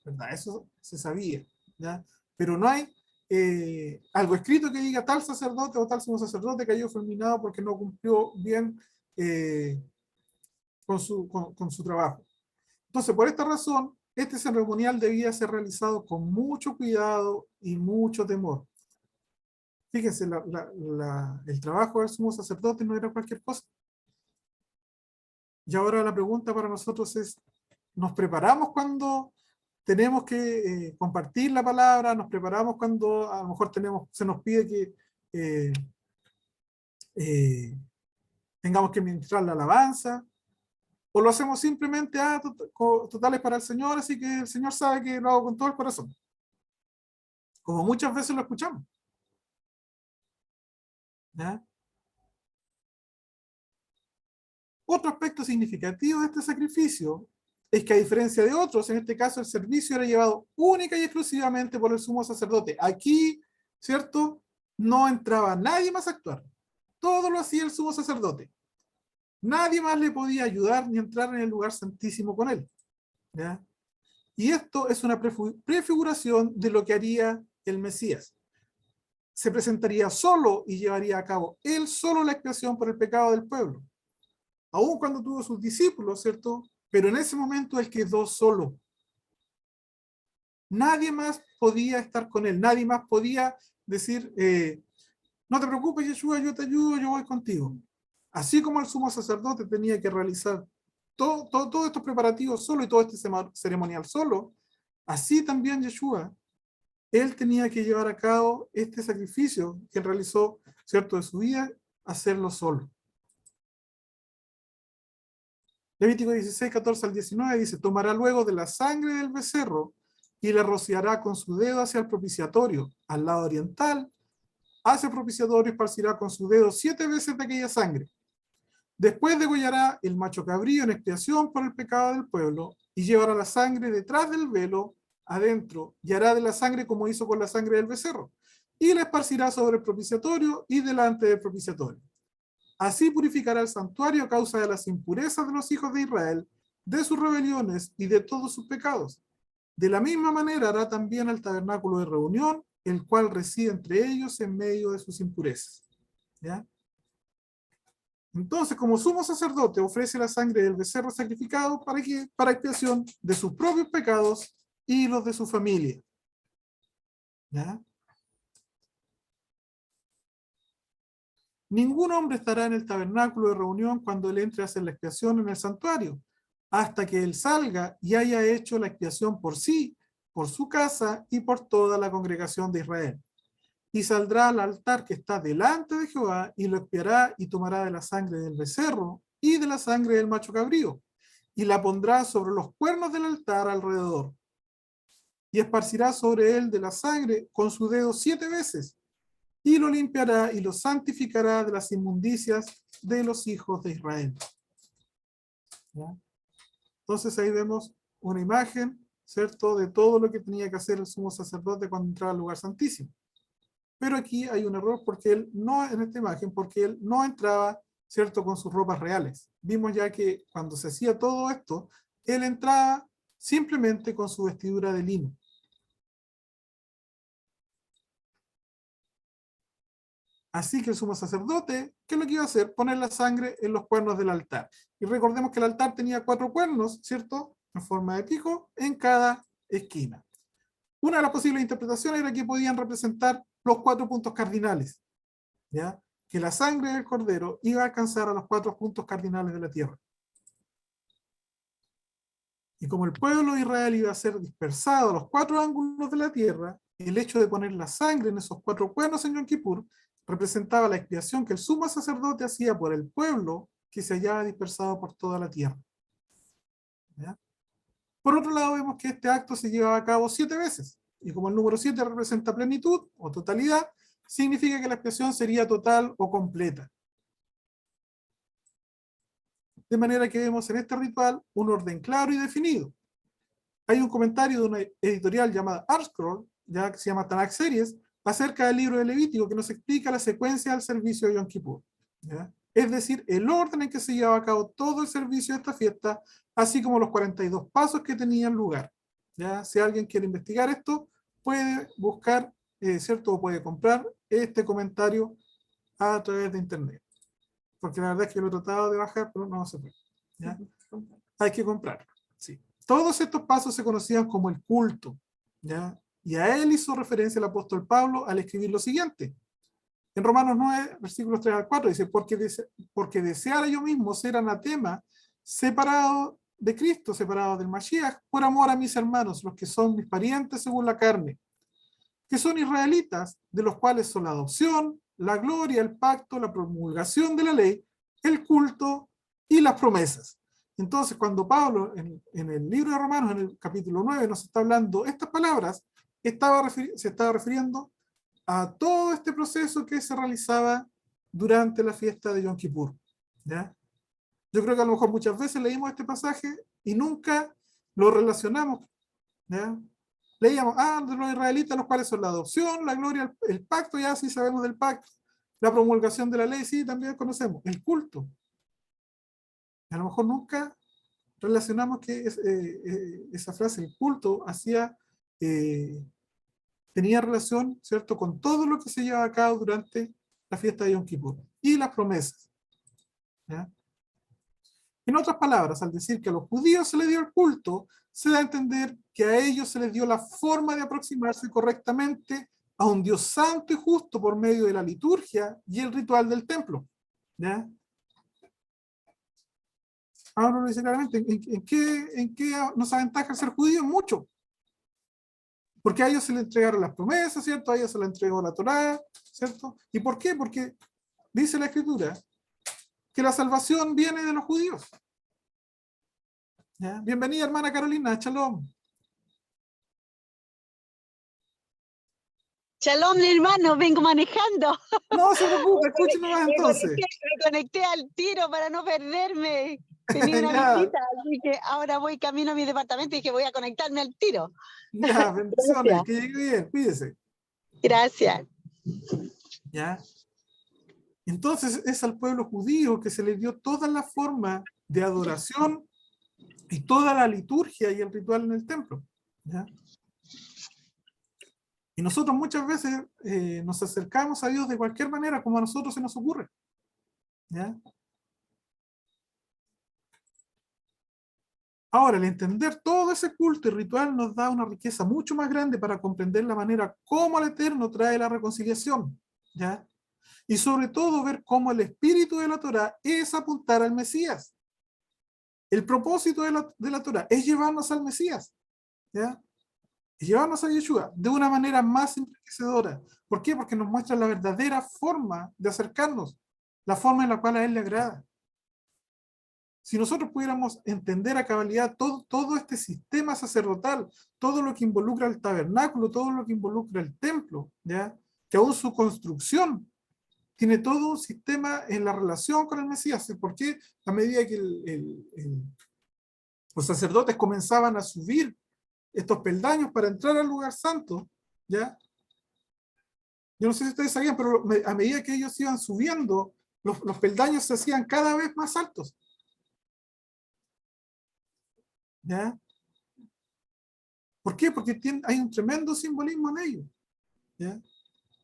¿verdad? Eso se sabía, ¿ya? Pero no hay algo escrito que diga tal sacerdote o tal sumo sacerdote cayó fulminado porque no cumplió bien con su trabajo. Entonces, por esta razón, este ceremonial debía ser realizado con mucho cuidado y mucho temor. Fíjense, el trabajo del sumo sacerdote no era cualquier cosa. Y ahora la pregunta para nosotros es, ¿nos preparamos cuando tenemos que compartir la palabra? ¿Nos preparamos cuando a lo mejor se nos pide que tengamos que ministrar la alabanza? ¿O lo hacemos simplemente, total es para el Señor, así que el Señor sabe que lo hago con todo el corazón? Como muchas veces lo escuchamos, ¿ya? Otro aspecto significativo de este sacrificio es que, a diferencia de otros, en este caso el servicio era llevado única y exclusivamente por el sumo sacerdote. Aquí, ¿cierto? No entraba nadie más a actuar. Todo lo hacía el sumo sacerdote. Nadie más le podía ayudar ni entrar en el lugar santísimo con él, ¿ya? Y esto es una prefiguración de lo que haría el Mesías. Se presentaría solo y llevaría a cabo él solo la expiación por el pecado del pueblo. Aun cuando tuvo sus discípulos, ¿cierto? Pero en ese momento él quedó solo. Nadie más podía estar con él, nadie más podía decir, no te preocupes, Yeshua, yo te ayudo, yo voy contigo. Así como el sumo sacerdote tenía que realizar todos estos preparativos solo y todo este ceremonial solo, así también Yeshua, él tenía que llevar a cabo este sacrificio que él realizó, ¿cierto?, de su vida, hacerlo solo. Levítico 16, 14 al 19 dice, tomará luego de la sangre del becerro y la rociará con su dedo hacia el propiciatorio, al lado oriental, hacia el propiciatorio y esparcirá con su dedo 7 veces de aquella sangre. Después degollará el macho cabrío en expiación por el pecado del pueblo y llevará la sangre detrás del velo adentro y hará de la sangre como hizo con la sangre del becerro y la esparcirá sobre el propiciatorio y delante del propiciatorio. Así purificará el santuario a causa de las impurezas de los hijos de Israel, de sus rebeliones y de todos sus pecados. De la misma manera hará también el tabernáculo de reunión, el cual reside entre ellos en medio de sus impurezas. ¿Ya? Entonces, como sumo sacerdote, ofrece la sangre del becerro sacrificado para expiación de sus propios pecados y los de su familia. ¿Ya? Ningún hombre estará en el tabernáculo de reunión cuando él entre a hacer la expiación en el santuario, hasta que él salga y haya hecho la expiación por sí, por su casa y por toda la congregación de Israel. Y saldrá al altar que está delante de Jehová y lo expiará y tomará de la sangre del becerro y de la sangre del macho cabrío y la pondrá sobre los cuernos del altar alrededor. Y esparcirá sobre él de la sangre con su dedo 7 veces y lo limpiará y lo santificará de las inmundicias de los hijos de Israel. ¿Ya? Entonces ahí vemos una imagen, ¿cierto?, de todo lo que tenía que hacer el sumo sacerdote cuando entraba al lugar santísimo. Pero aquí hay un error porque él no, en esta imagen, porque él no entraba, ¿cierto?, con sus ropas reales. Vimos ya que cuando se hacía todo esto, él entraba simplemente con su vestidura de lino. Así que el sumo sacerdote, ¿qué es lo que iba a hacer? Poner la sangre en los cuernos del altar. Y recordemos que el altar tenía 4 cuernos, ¿cierto?, en forma de pico, en cada esquina. Una de las posibles interpretaciones era que podían representar los 4 puntos cardinales, ¿ya? Que la sangre del cordero iba a alcanzar a los 4 puntos cardinales de la tierra. Y como el pueblo de Israel iba a ser dispersado a los 4 ángulos de la tierra, el hecho de poner la sangre en esos 4 cuernos en Yom Kippur representaba la expiación que el sumo sacerdote hacía por el pueblo que se hallaba dispersado por toda la tierra. ¿Ya? Por otro lado, vemos que este acto se llevaba a cabo 7 veces, y como el número 7 representa plenitud o totalidad, significa que la expiación sería total o completa. De manera que vemos en este ritual un orden claro y definido. Hay un comentario de una editorial llamada ArtScroll, ya que se llama Tanakh Series, acerca del libro de Levítico, que nos explica la secuencia del servicio de Yom Kippur. ¿Ya? Es decir, el orden en que se llevaba a cabo todo el servicio de esta fiesta, así como los 42 pasos que tenían lugar. ¿Ya? Si alguien quiere investigar esto, puede buscar, ¿cierto? O puede comprar este comentario a través de internet. Porque la verdad es que lo he tratado de bajar, pero no se puede. ¿Ya? Hay que comprarlo. Sí. Todos estos pasos se conocían como el culto. ¿Ya? Y a él hizo referencia el apóstol Pablo al escribir lo siguiente. En Romanos 9, versículos 3 al 4, dice, porque deseara yo mismo ser anatema, separado de Cristo, separado del Mashiach, por amor a mis hermanos, los que son mis parientes según la carne, que son israelitas, de los cuales son la adopción, la gloria, el pacto, la promulgación de la ley, el culto y las promesas. Entonces, cuando Pablo, en el libro de Romanos, en el capítulo 9, nos está hablando estas palabras, se estaba refiriendo a todo este proceso que se realizaba durante la fiesta de Yom Kippur. ¿Ya? Yo creo que a lo mejor muchas veces leímos este pasaje y nunca lo relacionamos. ¿Ya? Leíamos, de los israelitas, los cuales son la adopción, la gloria, el pacto, ya sí sabemos del pacto. La promulgación de la ley, sí, también conocemos. El culto. A lo mejor nunca relacionamos que esa frase, el culto, tenía relación, ¿cierto?, con todo lo que se llevaba a cabo durante la fiesta de Yom Kippur. Y las promesas. ¿Ya? En otras palabras, al decir que a los judíos se les dio el culto, se da a entender que a ellos se les dio la forma de aproximarse correctamente a un Dios santo y justo por medio de la liturgia y el ritual del templo. ¿Ya? Ahora lo dice claramente, ¿en qué nos aventaja el ser judío? Mucho. Porque a ellos se les entregaron las promesas, ¿cierto? A ellos se les entregó la Torá, ¿cierto? ¿Y por qué? Porque dice la Escritura que la salvación viene de los judíos. ¿Ya? Bienvenida, hermana Carolina, shalom.
Shalom, hermano, vengo manejando.
No se preocupe, escúchenos más entonces.
Me conecté al tiro para no perderme. Tenía una visita, así que ahora voy camino a mi departamento y dije voy a conectarme al tiro.
Ya, bendiciones,
Gracias.
que llegue bien, cuídese.
Gracias.
¿Ya? Entonces es al pueblo judío que se le dio toda la forma de adoración y toda la liturgia y el ritual en el templo. ¿Ya? Y nosotros muchas veces nos acercamos a Dios de cualquier manera, como a nosotros se nos ocurre. ¿Ya? Ahora, el entender todo ese culto y ritual nos da una riqueza mucho más grande para comprender la manera cómo el Eterno trae la reconciliación. ¿Ya? Y sobre todo ver cómo el espíritu de la Torá es apuntar al Mesías. El propósito de la Torá es llevarnos al Mesías. ¿Ya? Y llevarnos a Yeshua de una manera más enriquecedora. ¿Por qué? Porque nos muestra la verdadera forma de acercarnos, la forma en la cual a Él le agrada. Si nosotros pudiéramos entender a cabalidad todo este sistema sacerdotal, todo lo que involucra el tabernáculo, todo lo que involucra el templo, ¿ya? Que aún su construcción tiene todo un sistema en la relación con el Mesías. ¿Por qué? A medida que los sacerdotes comenzaban a subir estos peldaños para entrar al lugar santo, ¿ya? Yo no sé si ustedes sabían, pero a medida que ellos iban subiendo, los peldaños se hacían cada vez más altos. ¿Ya? ¿Por qué? Porque hay un tremendo simbolismo en ello. ¿Ya?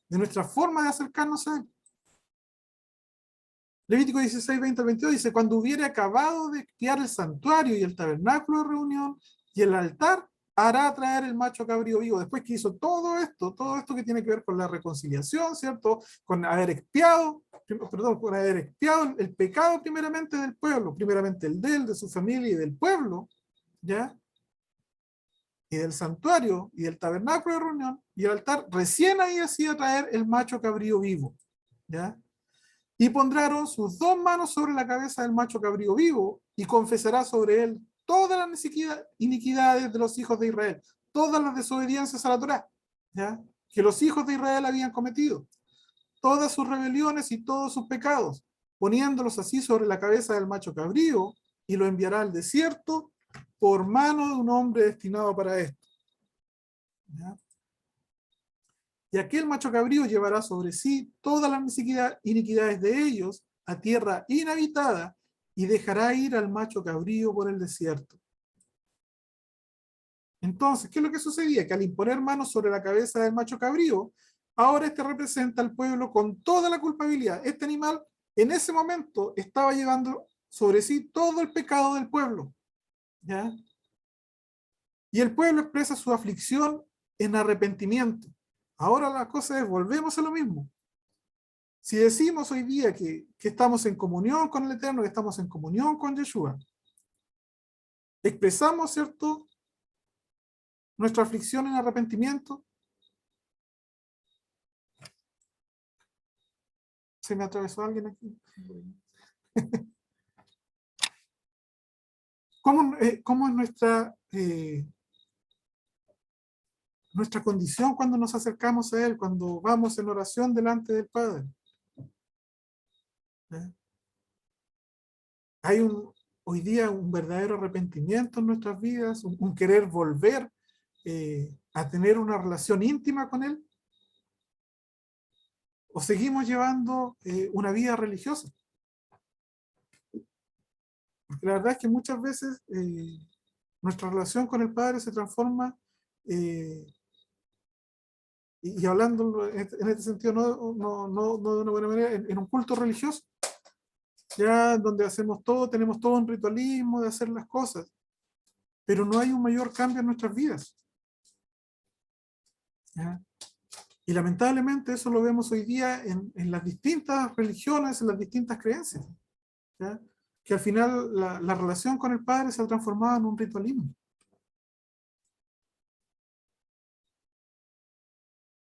De nuestra forma de acercarnos a Él. Levítico 16, 20 al 22 dice, cuando hubiere acabado de expiar el santuario y el tabernáculo de reunión y el altar, hará traer el macho cabrío vivo. Después que hizo todo esto que tiene que ver con la reconciliación, ¿cierto? Con haber expiado el pecado primeramente del pueblo, primeramente el de él, de su familia y del pueblo, ¿ya? y del santuario y del tabernáculo de reunión y el altar, recién ahí hacía traer el macho cabrío vivo, ¿ya? Y pondrán sus 2 manos sobre la cabeza del macho cabrío vivo y confesará sobre él todas las iniquidades de los hijos de Israel, todas las desobediencias a la Torá, ¿ya? Que los hijos de Israel habían cometido, todas sus rebeliones y todos sus pecados, poniéndolos así sobre la cabeza del macho cabrío, y lo enviará al desierto por mano de un hombre destinado para esto, ¿ya? Y aquel macho cabrío llevará sobre sí todas las iniquidades de ellos a tierra inhabitada, y dejará ir al macho cabrío por el desierto. Entonces, ¿qué es lo que sucedía? Que al imponer manos sobre la cabeza del macho cabrío, ahora este representa al pueblo con toda la culpabilidad. Este animal en ese momento estaba llevando sobre sí todo el pecado del pueblo, ¿ya? Y el pueblo expresa su aflicción en arrepentimiento. Ahora la cosa es, volvemos a lo mismo. Si decimos hoy día que estamos en comunión con el Eterno, que estamos en comunión con Yeshua, expresamos, ¿cierto?, nuestra aflicción en arrepentimiento. ¿Se me atravesó alguien aquí? ¿Cómo es nuestra condición cuando nos acercamos a Él, cuando vamos en oración delante del Padre? ¿Eh? Hay hoy día un verdadero arrepentimiento en nuestras vidas, un querer volver a tener una relación íntima con Él, o seguimos llevando una vida religiosa. Porque la verdad es que muchas veces nuestra relación con el Padre se transforma, y hablando en este sentido no de una buena manera, en un culto religioso, ya donde hacemos todo, tenemos todo un ritualismo de hacer las cosas, pero no hay un mayor cambio en nuestras vidas, ¿ya? Y lamentablemente eso lo vemos hoy día en las distintas religiones, en las distintas creencias, ¿ya? Que al final la relación con el Padre se ha transformado en un ritualismo.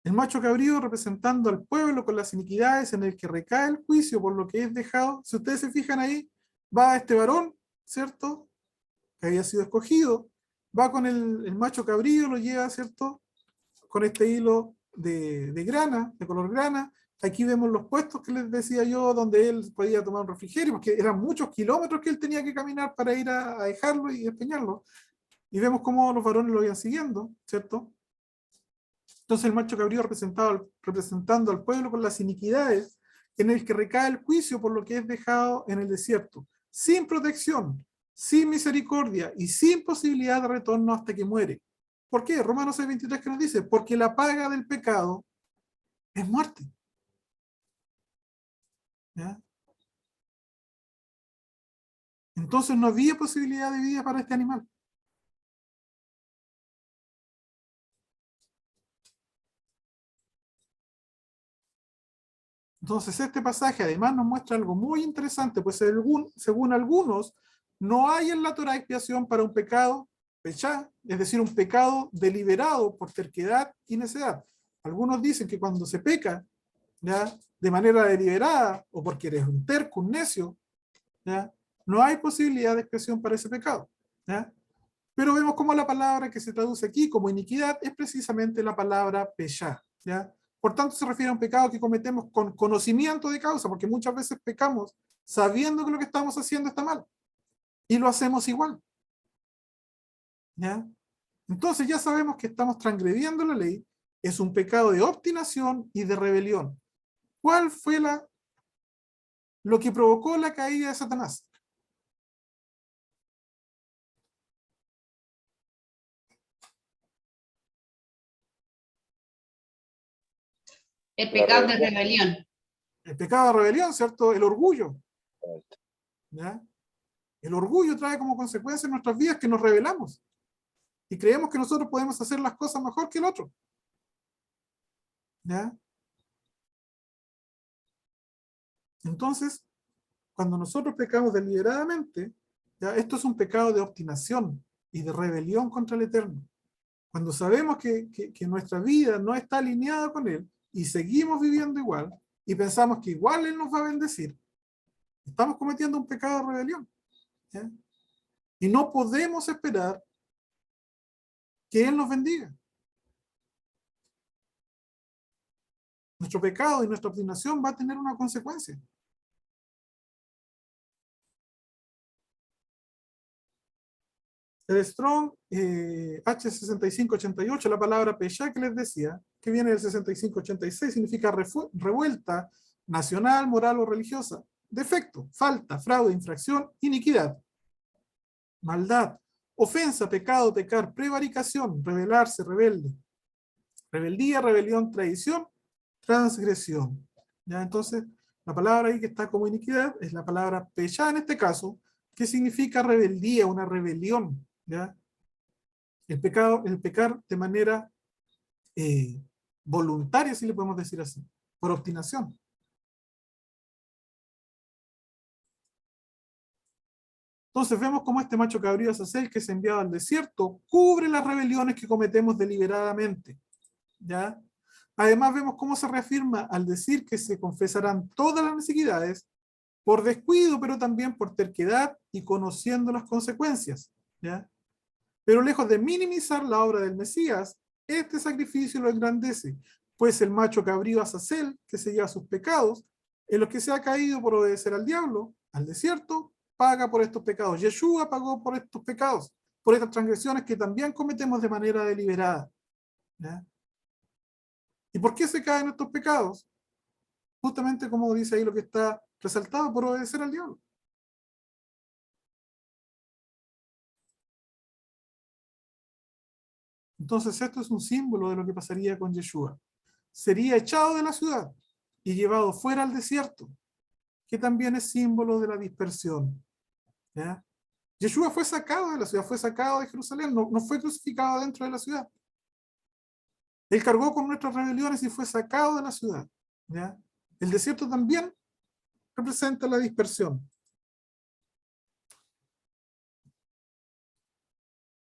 El macho cabrío representando al pueblo con las iniquidades en el que recae el juicio por lo que es dejado. Si ustedes se fijan ahí, va este varón, ¿cierto?, que había sido escogido, va con el macho cabrío, lo lleva, ¿cierto?, con este hilo de grana, de color grana. Aquí vemos los puestos que les decía yo, donde él podía tomar un refrigerio, porque eran muchos kilómetros que él tenía que caminar para ir a dejarlo y despeñarlo. Y vemos cómo los varones lo iban siguiendo, ¿cierto? Entonces el macho cabrío representando al pueblo con las iniquidades en el que recae el juicio por lo que es dejado en el desierto, sin protección, sin misericordia y sin posibilidad de retorno hasta que muere. ¿Por qué? Romanos 6:23 que nos dice, porque la paga del pecado es muerte. ¿Ya? Entonces no había posibilidad de vida para este animal. Entonces este pasaje además nos muestra algo muy interesante, pues según algunos, no hay en la Torá expiación para un pecado pechá, es decir, un pecado deliberado por terquedad y necedad. Algunos dicen que cuando se peca, ¿ya?, de manera deliberada, o porque eres un terco, un necio, ¿ya?, no hay posibilidad de expiación para ese pecado, ¿ya? Pero vemos cómo la palabra que se traduce aquí como iniquidad es precisamente la palabra pechá, ¿ya? Por tanto, se refiere a un pecado que cometemos con conocimiento de causa, porque muchas veces pecamos sabiendo que lo que estamos haciendo está mal, y lo hacemos igual, ¿ya? Entonces ya sabemos que estamos transgrediendo la ley, es un pecado de obstinación y de rebelión. ¿Cuál fue lo que provocó la caída de Satanás?
El pecado de rebelión.
El pecado de rebelión, ¿cierto? El orgullo, ¿ya? El orgullo trae como consecuencia en nuestras vidas que nos rebelamos y creemos que nosotros podemos hacer las cosas mejor que el otro, ¿ya? Entonces, cuando nosotros pecamos deliberadamente, ¿ya?, esto es un pecado de obstinación y de rebelión contra el Eterno. Cuando sabemos que nuestra vida no está alineada con Él y seguimos viviendo igual y pensamos que igual Él nos va a bendecir, estamos cometiendo un pecado de rebelión. ¿Ya? Y no podemos esperar que Él nos bendiga. Nuestro pecado y nuestra obstinación va a tener una consecuencia. El Strong H6588, la palabra Pesha que les decía, que viene del 6586, significa revuelta nacional, moral o religiosa. Defecto, falta, fraude, infracción, iniquidad. Maldad, ofensa, pecado, pecar, prevaricación, rebelarse, rebelde. Rebeldía, rebelión, traición, transgresión. ¿Ya? Entonces, la palabra ahí que está como iniquidad es la palabra Pesha en este caso, que significa rebeldía, una rebelión. ¿Ya? El pecar de manera voluntaria, si le podemos decir así, por obstinación. Entonces vemos cómo este macho cabrío Azazel, que es enviado al desierto, cubre las rebeliones que cometemos deliberadamente. ¿Ya? Además vemos cómo se reafirma al decir que se confesarán todas las iniquidades por descuido, pero también por terquedad y conociendo las consecuencias. ¿Ya? Pero lejos de minimizar la obra del Mesías, este sacrificio lo engrandece, pues el macho cabrío Azazel, que se lleva sus pecados, en los que se ha caído por obedecer al diablo, al desierto, paga por estos pecados. Yeshua pagó por estos pecados, por estas transgresiones que también cometemos de manera deliberada. ¿Ya? ¿Y por qué se caen estos pecados? Justamente como dice ahí lo que está resaltado, por obedecer al diablo. Entonces esto es un símbolo de lo que pasaría con Yeshua. Sería echado de la ciudad y llevado fuera al desierto, que también es símbolo de la dispersión. ¿Ya? Yeshua fue sacado de la ciudad, fue sacado de Jerusalén, no fue crucificado dentro de la ciudad. Él cargó con nuestras rebeliones y fue sacado de la ciudad. ¿Ya? El desierto también representa la dispersión.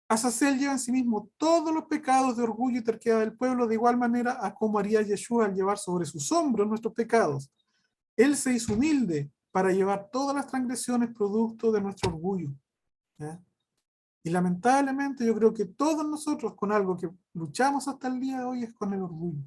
Azazel lleva en sí mismo todos los pecados de orgullo y terquedad del pueblo, de igual manera a como haría Yeshua al llevar sobre sus hombros nuestros pecados. Él se hizo humilde para llevar todas las transgresiones producto de nuestro orgullo. ¿Ya? Y lamentablemente yo creo que todos nosotros con algo que luchamos hasta el día de hoy es con el orgullo.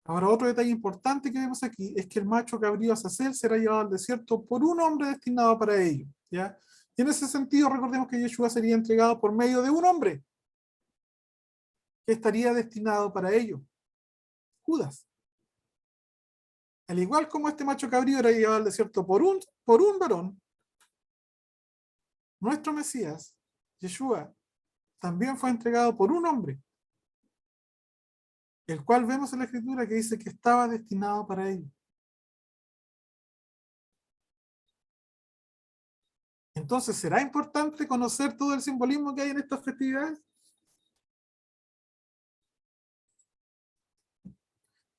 Ahora, otro detalle importante que vemos aquí es que el macho cabrío Azazel será llevado al desierto por un hombre destinado para ello. ¿Ya? Y en ese sentido, recordemos que Yeshua sería entregado por medio de un hombre que estaría destinado para ello. Judas. Al igual como este macho cabrío era llevado al desierto por un varón, nuestro Mesías, Yeshua, también fue entregado por un hombre, el cual vemos en la Escritura que dice que estaba destinado para ello. Entonces, ¿será importante conocer todo el simbolismo que hay en estas festividades?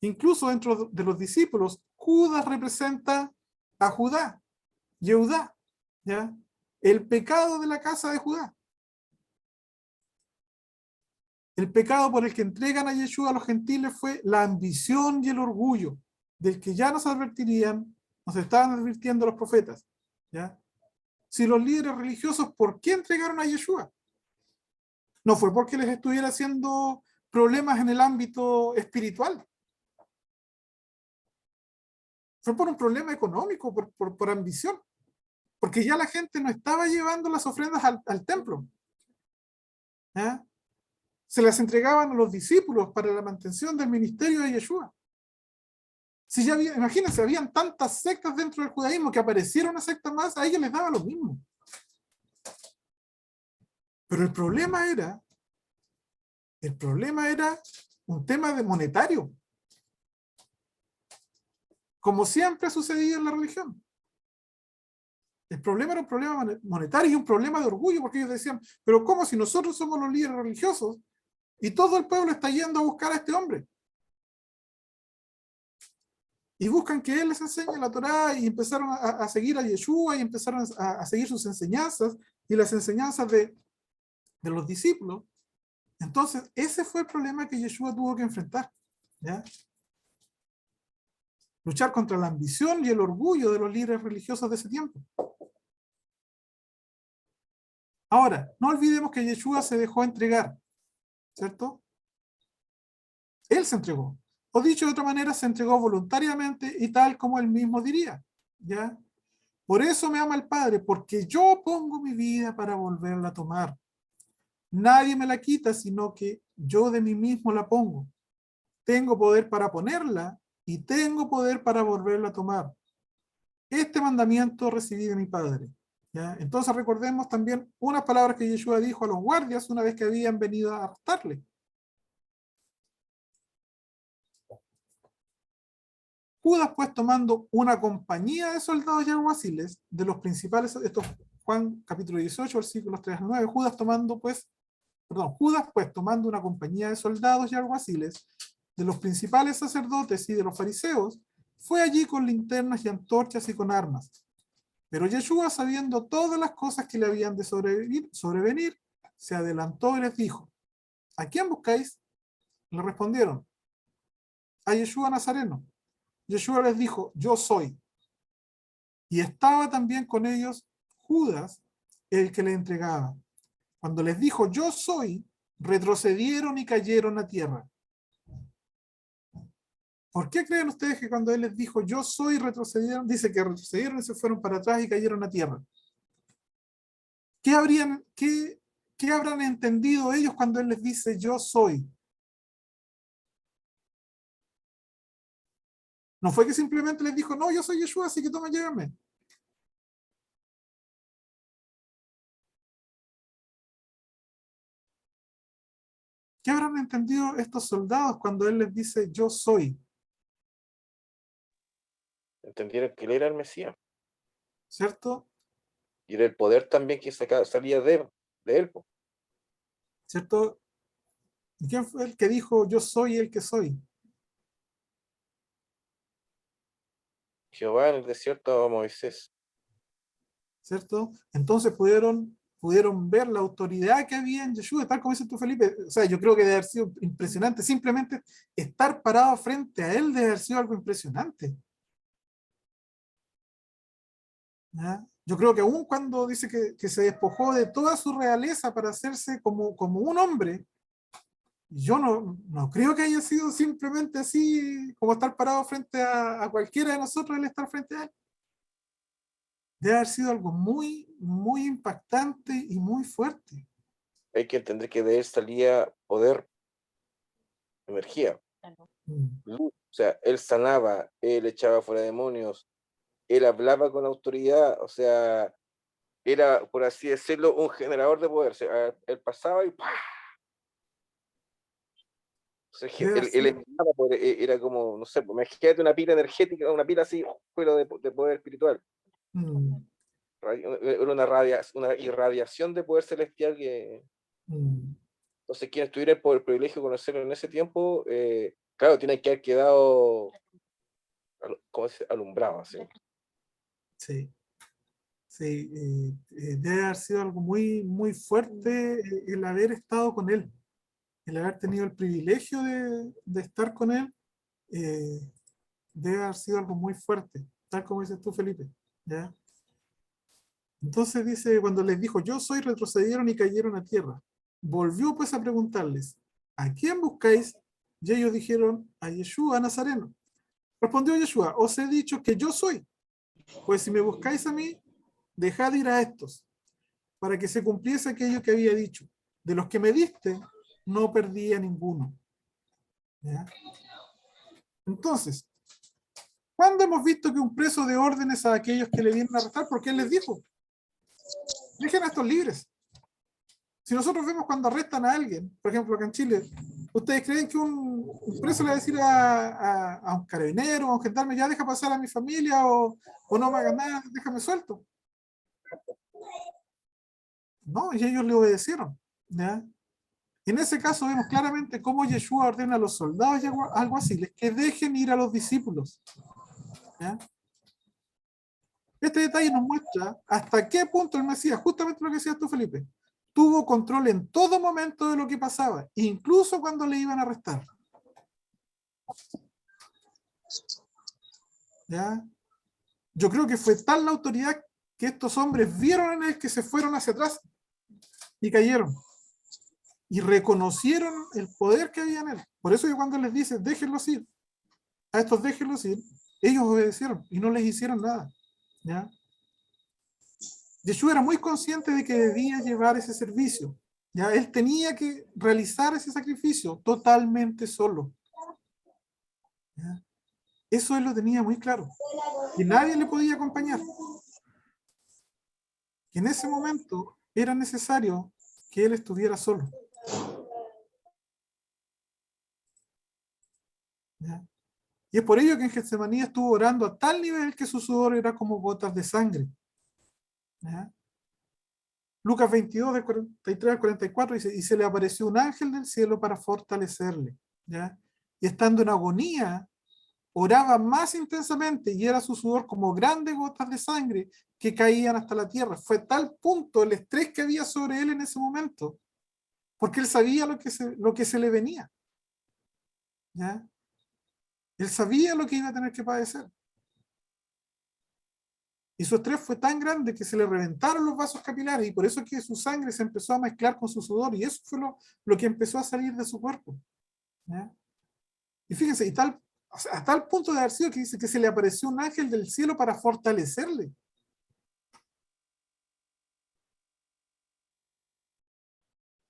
Incluso dentro de los discípulos, Judas representa a Judá, Yehudá, ¿ya? El pecado de la casa de Judá. El pecado por el que entregan a Yeshua a los gentiles fue la ambición y el orgullo, del que ya nos estaban advirtiendo los profetas. ¿Ya? Si los líderes religiosos, ¿por qué entregaron a Yeshua? No fue porque les estuviera haciendo problemas en el ámbito espiritual. Fue por un problema económico, por ambición. Porque ya la gente no estaba llevando las ofrendas al templo. ¿Ya? Se las entregaban a los discípulos para la mantención del ministerio de Yeshua. Si ya imagínense, habían tantas sectas dentro del judaísmo que apareciera una secta más, a ellos les daba lo mismo. Pero el problema era un tema de monetario. Como siempre ha sucedido en la religión. El problema era un problema monetario y un problema de orgullo, porque ellos decían, pero ¿cómo si nosotros somos los líderes religiosos y todo el pueblo está yendo a buscar a este hombre? y buscan que él les enseñe la Torá, y empezaron a seguir a Yeshua, y empezaron a seguir sus enseñanzas y las enseñanzas de los discípulos. Entonces, ese fue el problema que Yeshua tuvo que enfrentar, ¿ya? Luchar contra la ambición y el orgullo de los líderes religiosos de ese tiempo. Ahora, no olvidemos que Yeshua se dejó entregar, ¿cierto? Él se entregó. O dicho de otra manera, se entregó voluntariamente y tal como él mismo diría, ¿ya? Por eso me ama el Padre, porque yo pongo mi vida para volverla a tomar. Nadie me la quita, sino que yo de mí mismo la pongo. Tengo poder para ponerla y tengo poder para volverla a tomar. Este mandamiento recibí de mi Padre. ¿Ya? Entonces recordemos también unas palabras que Yeshua dijo a los guardias una vez que habían venido a arrestarle. Judas, pues, tomando una compañía de soldados y alguaciles, de los principales, esto es Juan capítulo 18, versículos 3 al 9, Judas, pues, tomando una compañía de soldados y alguaciles, de los principales sacerdotes y de los fariseos, fue allí con linternas y antorchas y con armas. Pero Yeshua, sabiendo todas las cosas que le habían de sobrevenir, se adelantó y les dijo: ¿a quién buscáis? Le respondieron: a Yeshua Nazareno. Yeshua les dijo: yo soy. Y estaba también con ellos Judas, el que le entregaba. Cuando les dijo: yo soy, retrocedieron y cayeron a tierra. ¿Por qué creen ustedes que cuando él les dijo yo soy, retrocedieron? Dice que retrocedieron y se fueron para atrás y cayeron a tierra. ¿Qué habrán entendido ellos cuando él les dice yo soy? No fue que simplemente les dijo: no, yo soy Yeshua, así que toma, llévame. ¿Qué habrán entendido estos soldados cuando él les dice yo soy?
Entendieron que él era el Mesías.
¿Cierto?
Y era el poder también que salía de él.
¿Cierto? ¿Y quién fue el que dijo yo soy el que soy?
Jehová en el desierto a Moisés.
¿Cierto? Entonces pudieron ver la autoridad que había en Yeshua, tal como dices tú, Felipe. O sea, yo creo que debe haber sido impresionante. Simplemente estar parado frente a él debe haber sido algo impresionante. ¿Ya? Yo creo que aún cuando dice que se despojó de toda su realeza para hacerse como un hombre, yo no creo que haya sido simplemente así como estar parado frente a cualquiera de nosotros, el estar frente a él. Debe haber sido algo muy, muy impactante y muy fuerte.
Hay que entender que de él salía poder, energía, luz. O sea, él sanaba, él echaba fuera demonios, él hablaba con autoridad, o sea, era, por así decirlo, un generador de poder. O sea, él pasaba y ¡pah! O sea, él emanaba poder, era como, no sé, imagínate una pila energética, una pila así, pero de poder espiritual. Era una irradiación de poder celestial que... Entonces, quienes tuvieran por el privilegio de conocerlo en ese tiempo, claro, tienen que haber quedado, ¿cómo se dice? Alumbrados. ¿Sí?
Sí. Sí, debe haber sido algo muy, muy fuerte el haber estado con él, el haber tenido el privilegio de estar con él, debe haber sido algo muy fuerte, tal como dices tú, Felipe. ¿Ya? Entonces dice, cuando les dijo yo soy, retrocedieron y cayeron a tierra. Volvió pues a preguntarles: ¿a quién buscáis? Y ellos dijeron: a Yeshua Nazareno. Respondió Yeshua: os he dicho que yo soy. Pues si me buscáis a mí, dejad ir a estos, para que se cumpliese aquello que había dicho: de los que me diste, no perdí a ninguno. ¿Ya? Entonces, ¿cuándo hemos visto que un preso de órdenes a aquellos que le vienen a arrestar? Porque él les dijo: dejen a estos libres. Si nosotros vemos cuando arrestan a alguien, por ejemplo acá en Chile, ¿ustedes creen que un preso le va a decir a un carabinero, a un gendarme: ya deja pasar a mi familia, o no me hagas nada, déjame suelto? No, y ellos le obedecieron. ¿Ya? En ese caso vemos claramente cómo Yeshua ordena a los soldados y alguaciles que dejen ir a los discípulos. ¿Ya? Este detalle nos muestra hasta qué punto el Mesías, justamente lo que decías tú, Felipe, tuvo control en todo momento de lo que pasaba, incluso cuando le iban a arrestar. ¿Ya? Yo creo que fue tal la autoridad que estos hombres vieron en él que se fueron hacia atrás y cayeron. Y reconocieron el poder que había en él. Por eso que cuando les dice, déjenlos ir, a estos déjenlos ir, ellos obedecieron y no les hicieron nada. ¿Ya? Yeshua era muy consciente de que debía llevar ese servicio. ¿Ya? Él tenía que realizar ese sacrificio totalmente solo. ¿Ya? Eso él lo tenía muy claro. Y nadie le podía acompañar. Que en ese momento era necesario que él estuviera solo. ¿Ya? Y es por ello que en Getsemaní estuvo orando a tal nivel que su sudor era como gotas de sangre. ¿Ya? Lucas 22, de 43 al 44, dice, y se le apareció un ángel del cielo para fortalecerle. ¿Ya? Y estando en agonía, oraba más intensamente y era su sudor como grandes gotas de sangre que caían hasta la tierra. Fue tal punto el estrés que había sobre él en ese momento, porque él sabía lo que se le venía. ¿Ya? Él sabía lo que iba a tener que padecer. Y su estrés fue tan grande que se le reventaron los vasos capilares y por eso es que su sangre se empezó a mezclar con su sudor y eso fue lo que empezó a salir de su cuerpo. ¿Ya? Y fíjense, y a tal punto de haber sido que dice que se le apareció un ángel del cielo para fortalecerle.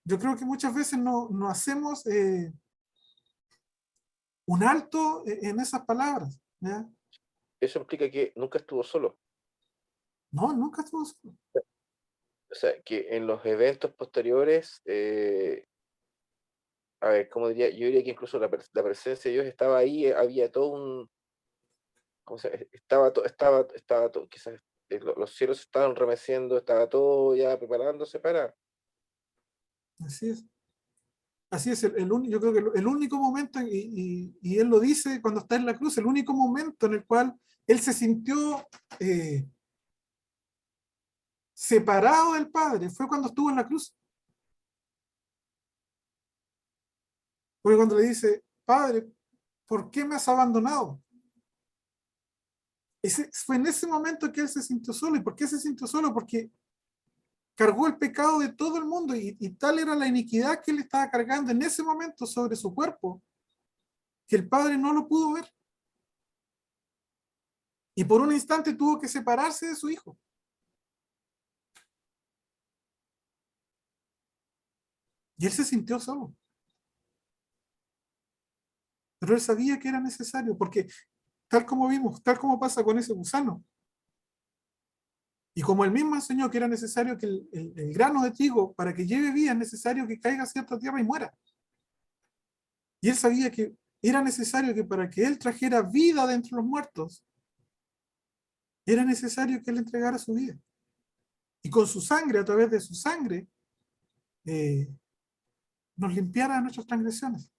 Yo creo que muchas veces no hacemos un alto en esas palabras. ¿Ya?
Eso implica que nunca estuvo solo.
No, nunca estuvo solo.
O sea, que en los eventos posteriores, a ver, ¿cómo diría? Yo diría que incluso la presencia de Dios estaba ahí, había todo un, ¿cómo se llama? Estaba todo, quizás los cielos estaban remeciendo, estaba todo ya preparándose para.
Así es. Así es, yo creo que el único momento, y él lo dice cuando está en la cruz, el único momento en el cual él se sintió separado del Padre fue cuando estuvo en la cruz. Fue cuando le dice, Padre, ¿por qué me has abandonado? Fue en ese momento que él se sintió solo. ¿Y por qué se sintió solo? Porque cargó el pecado de todo el mundo y tal era la iniquidad que él estaba cargando en ese momento sobre su cuerpo, que el Padre no lo pudo ver. Y por un instante tuvo que separarse de su hijo. Y él se sintió solo. Pero él sabía que era necesario, porque tal como vimos, tal como pasa con ese gusano, y como él mismo enseñó que era necesario que el grano de trigo, para que lleve vida, es necesario que caiga a cierta tierra y muera. Y él sabía que era necesario que para que él trajera vida de entre los muertos, era necesario que él entregara su vida. Y con su sangre, a través de su sangre, nos limpiara de nuestras transgresiones.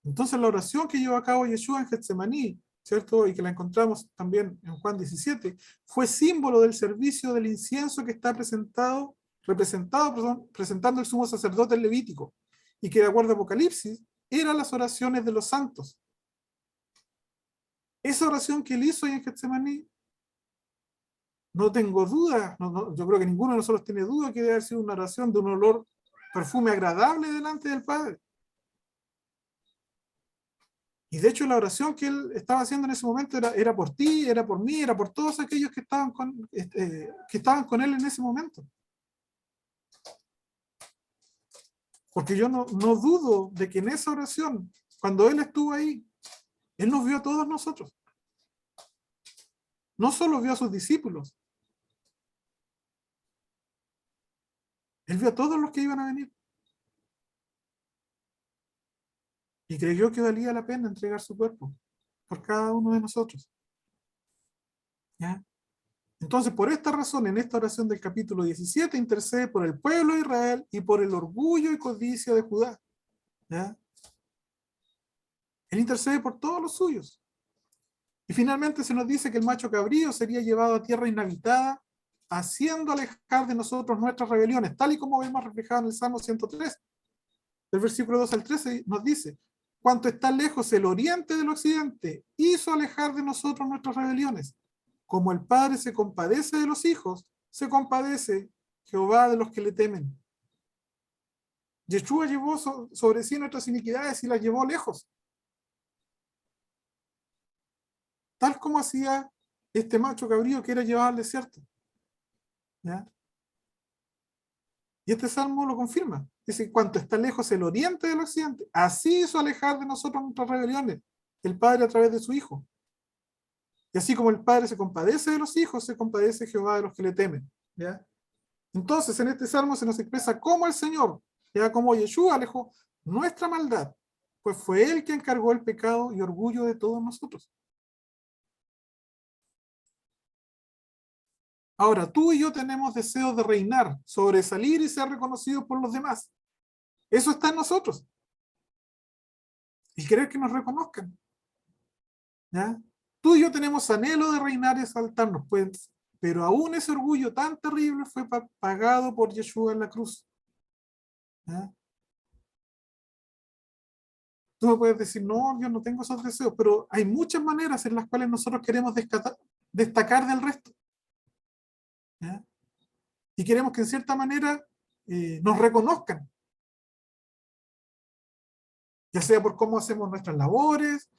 Entonces la oración que llevó a cabo Yeshua en Getsemaní, ¿cierto? Y que la encontramos también en Juan 17, fue símbolo del servicio del incienso que está presentando el sumo sacerdote levítico, y que de acuerdo a Apocalipsis, eran las oraciones de los santos. Esa oración que él hizo ahí en Getsemaní, no tengo duda, yo creo que ninguno de nosotros tiene duda que debe haber sido una oración de un olor, perfume agradable delante del Padre. Y de hecho la oración que él estaba haciendo en ese momento era por ti, era por mí, era por todos aquellos que estaban con él en ese momento. Porque yo no dudo de que en esa oración, cuando él estuvo ahí, él nos vio a todos nosotros. No solo vio a sus discípulos, él vio a todos los que iban a venir. Y creyó que valía la pena entregar su cuerpo por cada uno de nosotros. ¿Ya? Entonces, por esta razón, en esta oración del capítulo 17, intercede por el pueblo de Israel y por el orgullo y codicia de Judá. ¿Ya? Él intercede por todos los suyos. Y finalmente se nos dice que el macho cabrío sería llevado a tierra inhabitada, haciendo alejar de nosotros nuestras rebeliones, tal y como vemos reflejado en el Salmo 103. Del versículo 2 al 13 nos dice: cuanto está lejos el oriente del occidente, hizo alejar de nosotros nuestras rebeliones. Como el Padre se compadece de los hijos, se compadece Jehová de los que le temen. Yeshua llevó sobre sí nuestras iniquidades y las llevó lejos. Tal como hacía este macho cabrío que era llevado al desierto. ¿Ya? Y este salmo lo confirma. Dice: cuanto está lejos el oriente del occidente, así hizo alejar de nosotros nuestras rebeliones, el Padre a través de su Hijo. Y así como el Padre se compadece de los hijos, se compadece Jehová de los que le temen. ¿Ya? Entonces, en este salmo se nos expresa cómo el Señor, ya como Yeshua, alejó nuestra maldad, pues fue Él quien cargó el pecado y orgullo de todos nosotros. Ahora, tú y yo tenemos deseos de reinar, sobresalir y ser reconocidos por los demás. Eso está en nosotros. Y querer que nos reconozcan. ¿Ya? Tú y yo tenemos anhelo de reinar y exaltarnos, pues, pero aún ese orgullo tan terrible fue pagado por Yeshua en la cruz. ¿Ya? Tú me puedes decir: no, yo no tengo esos deseos, pero hay muchas maneras en las cuales nosotros queremos destacar del resto. ¿Ya? Y queremos que en cierta manera nos reconozcan. Ya sea por cómo hacemos nuestras labores,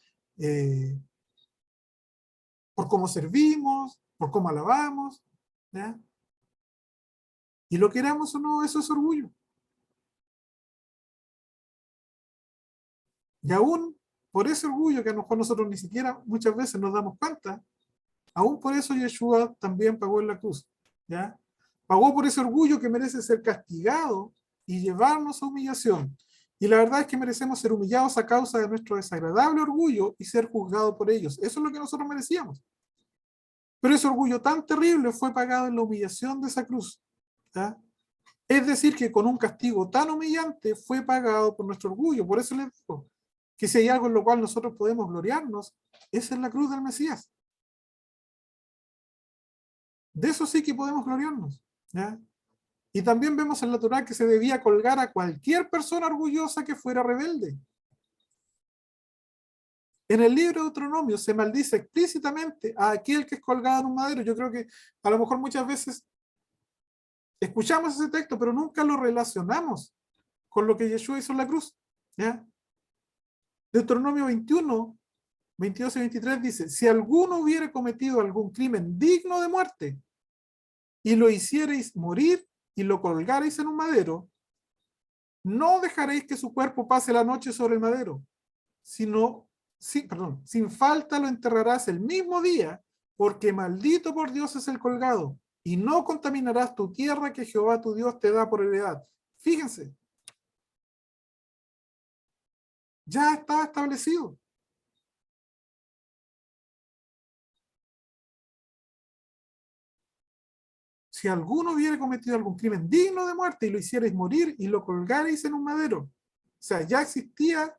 por cómo servimos, por cómo alabamos. ¿Ya? Y lo queramos o no, eso es orgullo. Y aún por ese orgullo que a lo mejor nosotros ni siquiera muchas veces nos damos cuenta, aún por eso Yeshua también pagó en la cruz. ¿Ya? Pagó por ese orgullo que merece ser castigado y llevarnos a humillación. Y la verdad es que merecemos ser humillados a causa de nuestro desagradable orgullo y ser juzgados por ellos. Eso es lo que nosotros merecíamos. Pero ese orgullo tan terrible fue pagado en la humillación de esa cruz. ¿Ya? Es decir, que con un castigo tan humillante fue pagado por nuestro orgullo. Por eso les digo que si hay algo en lo cual nosotros podemos gloriarnos, esa es la cruz del Mesías. De eso sí que podemos gloriarnos. ¿Ya? Y también vemos en la Torá que se debía colgar a cualquier persona orgullosa que fuera rebelde. En el libro de Deuteronomio se maldice explícitamente a aquel que es colgado en un madero. Yo creo que a lo mejor muchas veces escuchamos ese texto, pero nunca lo relacionamos con lo que Yeshua hizo en la cruz. ¿Ya? Deuteronomio 21, 22 y 23 dice: si alguno hubiera cometido algún crimen digno de muerte y lo hicierais morir y lo colgarais en un madero, no dejaréis que su cuerpo pase la noche sobre el madero, sino, sin falta lo enterrarás el mismo día, porque maldito por Dios es el colgado, y no contaminarás tu tierra que Jehová tu Dios te da por heredad. Fíjense, ya está establecido. Si alguno hubiera cometido algún crimen digno de muerte y lo hicierais morir y lo colgarais en un madero, o sea, ya existía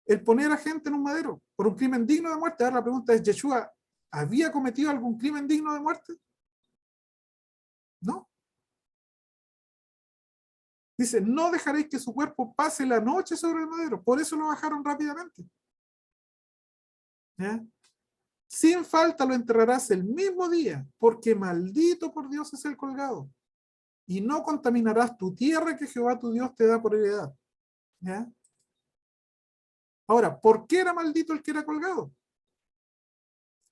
el poner a gente en un madero por un crimen digno de muerte. Ahora la pregunta es: ¿Yeshua había cometido algún crimen digno de muerte? No. Dice: no dejaréis que su cuerpo pase la noche sobre el madero. Por eso lo bajaron rápidamente. ¿Ya? Sin falta lo enterrarás el mismo día, porque maldito por Dios es el colgado. Y no contaminarás tu tierra que Jehová tu Dios te da por heredad. ¿Ya? Ahora, ¿por qué era maldito el que era colgado?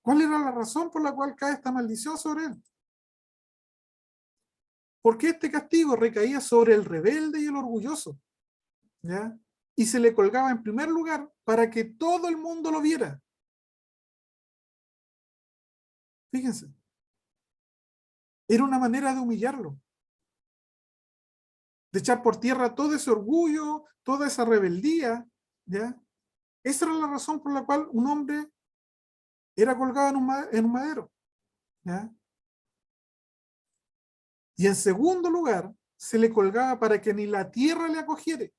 ¿Cuál era la razón por la cual cae esta maldición sobre él? Porque este castigo recaía sobre el rebelde y el orgulloso. ¿Ya? Y se le colgaba en primer lugar para que todo el mundo lo viera. Fíjense. Era una manera de humillarlo. De echar por tierra todo ese orgullo, toda esa rebeldía. ¿Ya? Esa era la razón por la cual un hombre era colgado en un madero. ¿Ya? Y en segundo lugar, se le colgaba para que ni la tierra le acogiere.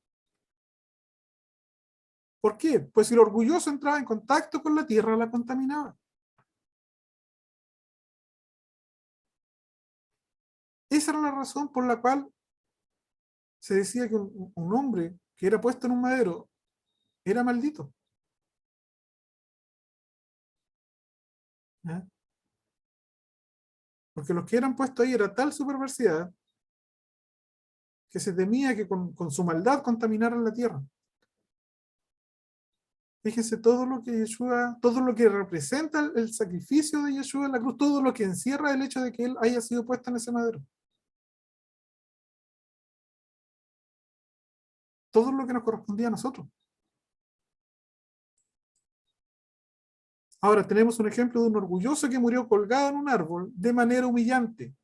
¿Por qué? Pues si el orgulloso entraba en contacto con la tierra, la contaminaba. Esa era la razón por la cual se decía que un hombre que era puesto en un madero era maldito. ¿Ya? Porque los que eran puestos ahí era tal su perversidad que se temía que con su maldad contaminaran la tierra. Fíjense todo lo que Yeshua, todo lo que representa el sacrificio de Yeshua en la cruz, todo lo que encierra el hecho de que él haya sido puesto en ese madero. Todo lo que nos correspondía a nosotros. Ahora tenemos un ejemplo de un orgulloso que murió colgado en un árbol de manera humillante,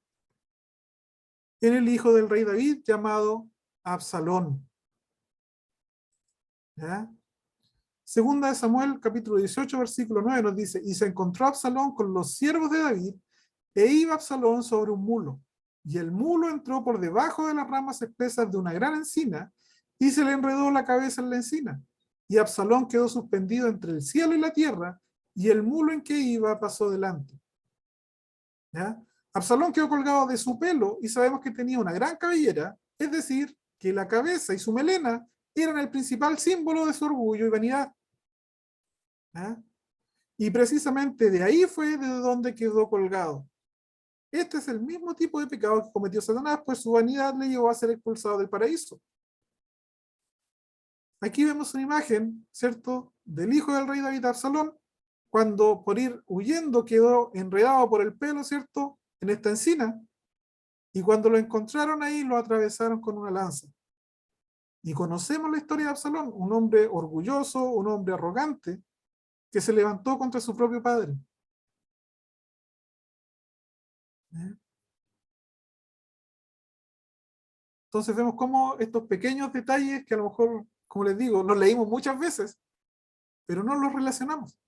en el hijo del rey David llamado Absalón. ¿Ya? Segunda de Samuel, capítulo 18, versículo 9 nos dice, y se encontró Absalón con los siervos de David, e iba Absalón sobre un mulo, y el mulo entró por debajo de las ramas espesas de una gran encina, y se le enredó la cabeza en la encina, y Absalón quedó suspendido entre el cielo y la tierra, y el mulo en que iba pasó delante. ¿Ya? Absalón quedó colgado de su pelo, y sabemos que tenía una gran cabellera, es decir, que la cabeza y su melena eran el principal símbolo de su orgullo y vanidad. ¿Ya? Y precisamente de ahí fue de donde quedó colgado. Este es el mismo tipo de pecado que cometió Satanás, pues su vanidad le llevó a ser expulsado del paraíso. Aquí vemos una imagen, ¿cierto?, del hijo del rey David, Absalón, cuando por ir huyendo quedó enredado por el pelo, ¿cierto?, en esta encina, y cuando lo encontraron ahí lo atravesaron con una lanza. Y conocemos la historia de Absalón, un hombre orgulloso, un hombre arrogante, que se levantó contra su propio padre. Entonces vemos cómo estos pequeños detalles que a lo mejor, como les digo, los leímos muchas veces, pero no los relacionamos.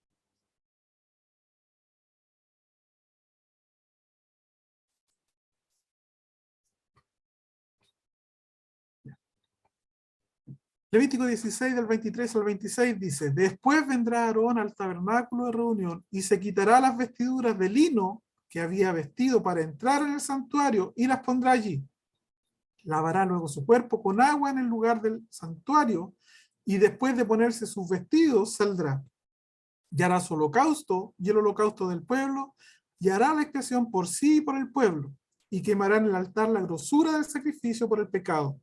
Levítico 16 del 23 al 26 dice, después vendrá Aarón al tabernáculo de reunión y se quitará las vestiduras de lino que había vestido para entrar en el santuario y las pondrá allí. Lavará luego su cuerpo con agua en el lugar del santuario y después de ponerse sus vestidos saldrá. Y hará su holocausto y el holocausto del pueblo y hará la expiación por sí y por el pueblo y quemará en el altar la grosura del sacrificio por el pecado.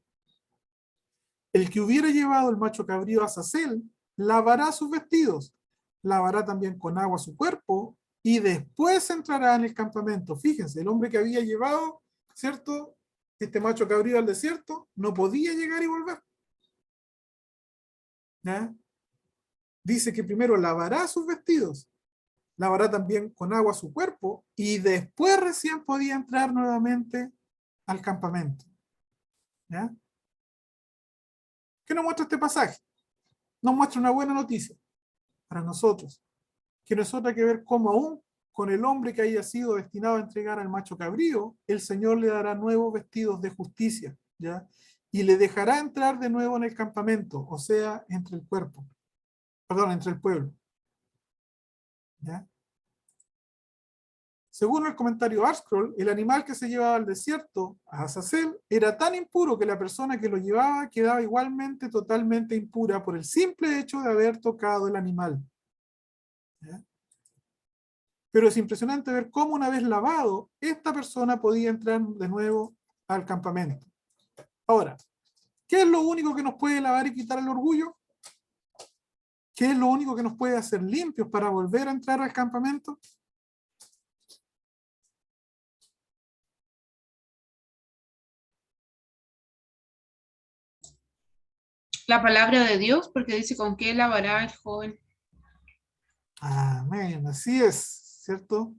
El que hubiera llevado el macho cabrío a Azazel, lavará sus vestidos, lavará también con agua su cuerpo, y después entrará en el campamento. Fíjense, el hombre que había llevado, ¿cierto?, este macho cabrío al desierto, no podía llegar y volver. ¿Ya? Dice que primero lavará sus vestidos, lavará también con agua su cuerpo, y después recién podía entrar nuevamente al campamento. ¿Ya? ¿Qué nos muestra este pasaje? Nos muestra una buena noticia para nosotros, que no es otra que ver cómo aún con el hombre que haya sido destinado a entregar al macho cabrío, el Señor le dará nuevos vestidos de justicia, ¿ya? Y le dejará entrar de nuevo en el campamento, o sea, entre el cuerpo, perdón, entre el pueblo. ¿Ya? Según el comentario Arskroll, el animal que se llevaba al desierto, a Azazel, era tan impuro que la persona que lo llevaba quedaba igualmente totalmente impura por el simple hecho de haber tocado el animal. ¿Ya? Pero es impresionante ver cómo una vez lavado, esta persona podía entrar de nuevo al campamento. Ahora, ¿qué es lo único que nos puede lavar y quitar el orgullo? ¿Qué es lo único que nos puede hacer limpios para volver a entrar al campamento?
La palabra de Dios, porque dice con qué lavará el joven.
Amén, así es, ¿cierto?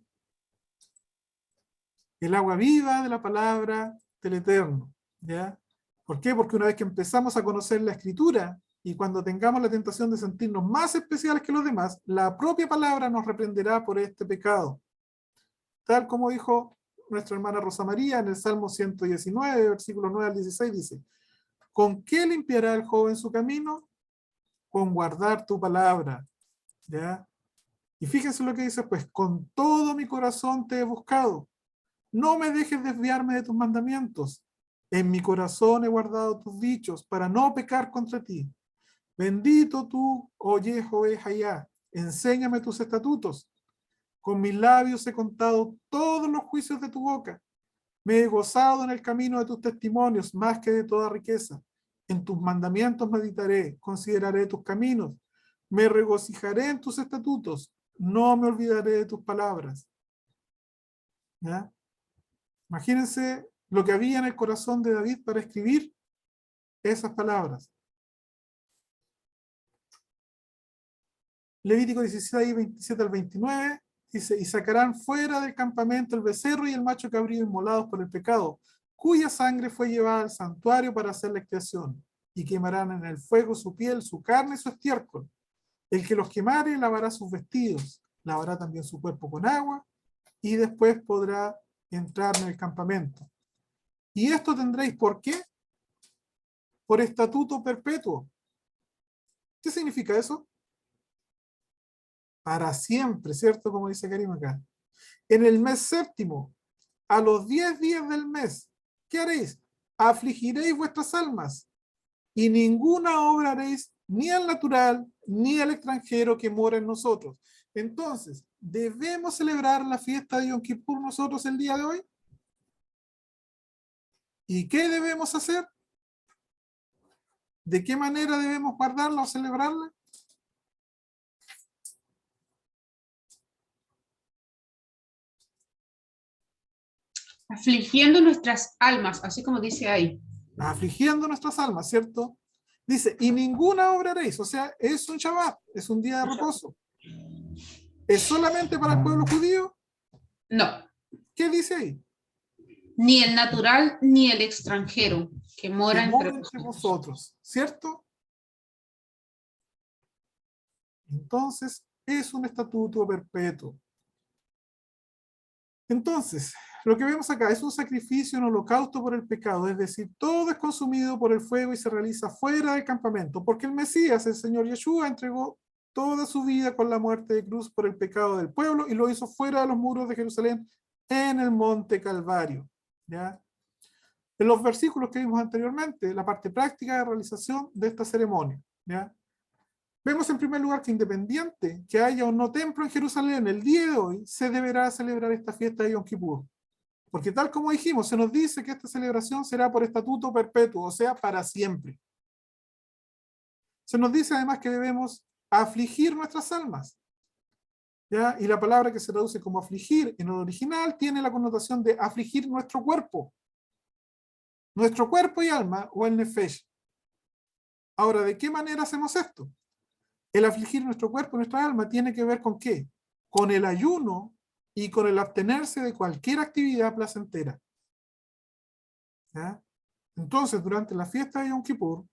El agua viva de la palabra del Eterno, ¿ya? ¿Por qué? Porque una vez que empezamos a conocer la Escritura y cuando tengamos la tentación de sentirnos más especiales que los demás, la propia palabra nos reprenderá por este pecado. Tal como dijo nuestra hermana Rosa María en el Salmo 119, versículos 9 al 16, dice, ¿con qué limpiará el joven su camino? con guardar tu palabra. ¿Ya? Y fíjense lo que dice, pues, con todo mi corazón te he buscado. No me dejes desviarme de tus mandamientos. En mi corazón he guardado tus dichos para no pecar contra ti. Bendito tú, oh Jehová Jayá, enséñame tus estatutos. Con mis labios he contado todos los juicios de tu boca. Me he gozado en el camino de tus testimonios más que de toda riqueza. En tus mandamientos meditaré, consideraré tus caminos. Me regocijaré en tus estatutos. No me olvidaré de tus palabras. ¿Ya? Imagínense lo que había en el corazón de David para escribir esas palabras. Levítico 16, 27 al 29, dice, y sacarán fuera del campamento el becerro y el macho cabrío inmolados por el pecado, cuya sangre fue llevada al santuario para hacer la expiación, y quemarán en el fuego su piel, su carne y su estiércol. El que los quemare lavará sus vestidos, lavará también su cuerpo con agua, y después podrá entrar en el campamento. Y esto tendréis, ¿por qué? Por estatuto perpetuo. ¿Qué significa eso? Para siempre, ¿cierto? Como dice Karim acá. En el mes séptimo, a los 10 días del mes, ¿qué haréis? Afligiréis vuestras almas, y ninguna obra haréis, ni al natural, ni al extranjero que mora en nosotros. Entonces, ¿debemos celebrar la fiesta de Yom Kippur nosotros el día de hoy? ¿Y qué debemos hacer? ¿De qué manera debemos guardarla o celebrarla?
Afligiendo nuestras almas, así como dice ahí.
Afligiendo nuestras almas, ¿cierto? Dice, y ninguna obra haréis, o sea, es un Shabbat, es un día de reposo. ¿Es solamente para el pueblo judío?
No,
¿Qué dice ahí?
ni el natural ni el extranjero que mora
Que
entre
mora entre
vosotros.
vosotros, ¿cierto? Entonces, es un estatuto perpetuo. Entonces, lo que vemos acá es un sacrificio, un holocausto por el pecado, es decir, todo es consumido por el fuego y se realiza fuera del campamento, porque el Mesías, el Señor Yeshua, entregó toda su vida con la muerte de cruz por el pecado del pueblo y lo hizo fuera de los muros de Jerusalén en el monte Calvario. ¿Ya? En los versículos que vimos anteriormente, la parte práctica de realización de esta ceremonia. ¿Ya? Vemos en primer lugar que independiente que haya o no templo en Jerusalén, el día de hoy se deberá celebrar esta fiesta de Yom Kippur. Porque tal como dijimos, se nos dice que esta celebración será por estatuto perpetuo, o sea, para siempre. Se nos dice además que debemos afligir nuestras almas. ¿Ya? Y la palabra que se traduce como afligir en el original tiene la connotación de afligir nuestro cuerpo. Nuestro cuerpo y alma, o el nefesh. Ahora, ¿de qué manera hacemos esto? El afligir nuestro cuerpo y nuestra alma tiene que ver con ¿qué? Con el ayuno y con el abstenerse de cualquier actividad placentera. ¿Ya? Entonces, durante la fiesta de Yom Kippur,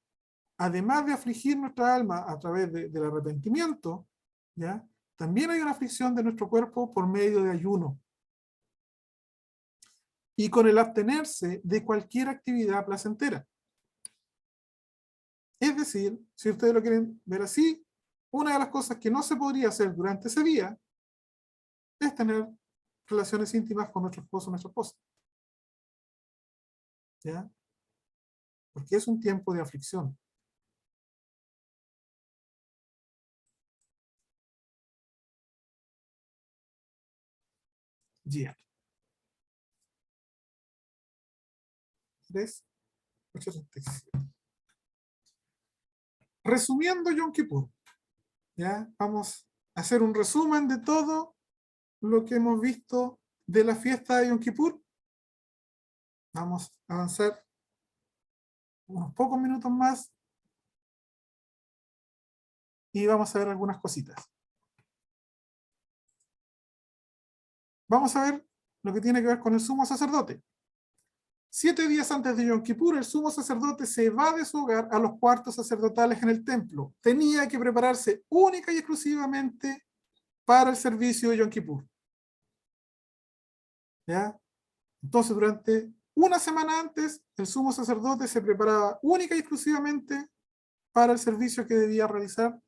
además de afligir nuestra alma a través del arrepentimiento, ¿ya? También hay una aflicción de nuestro cuerpo por medio de ayuno. Y con el abstenerse de cualquier actividad placentera. Es decir, si ustedes lo quieren ver así, una de las cosas que no se podría hacer durante ese día es tener relaciones íntimas con nuestro esposo o nuestra esposa. ¿Ya? Porque es un tiempo de aflicción. Ya. 3:8:37. Resumiendo Yom Kippur, ¿ya? Vamos a hacer un resumen de todo lo que hemos visto de la fiesta de Yom Kippur. Vamos a avanzar unos pocos minutos más y vamos a ver algunas cositas. Vamos a ver lo que tiene que ver con el sumo sacerdote. 7 días antes de Yom Kippur, el sumo sacerdote se va de su hogar a los cuartos sacerdotales en el templo. Tenía que prepararse única y exclusivamente para el servicio de Yom Kippur. ¿Ya? Entonces, durante una semana antes, el sumo sacerdote se preparaba única y exclusivamente para el servicio que debía realizar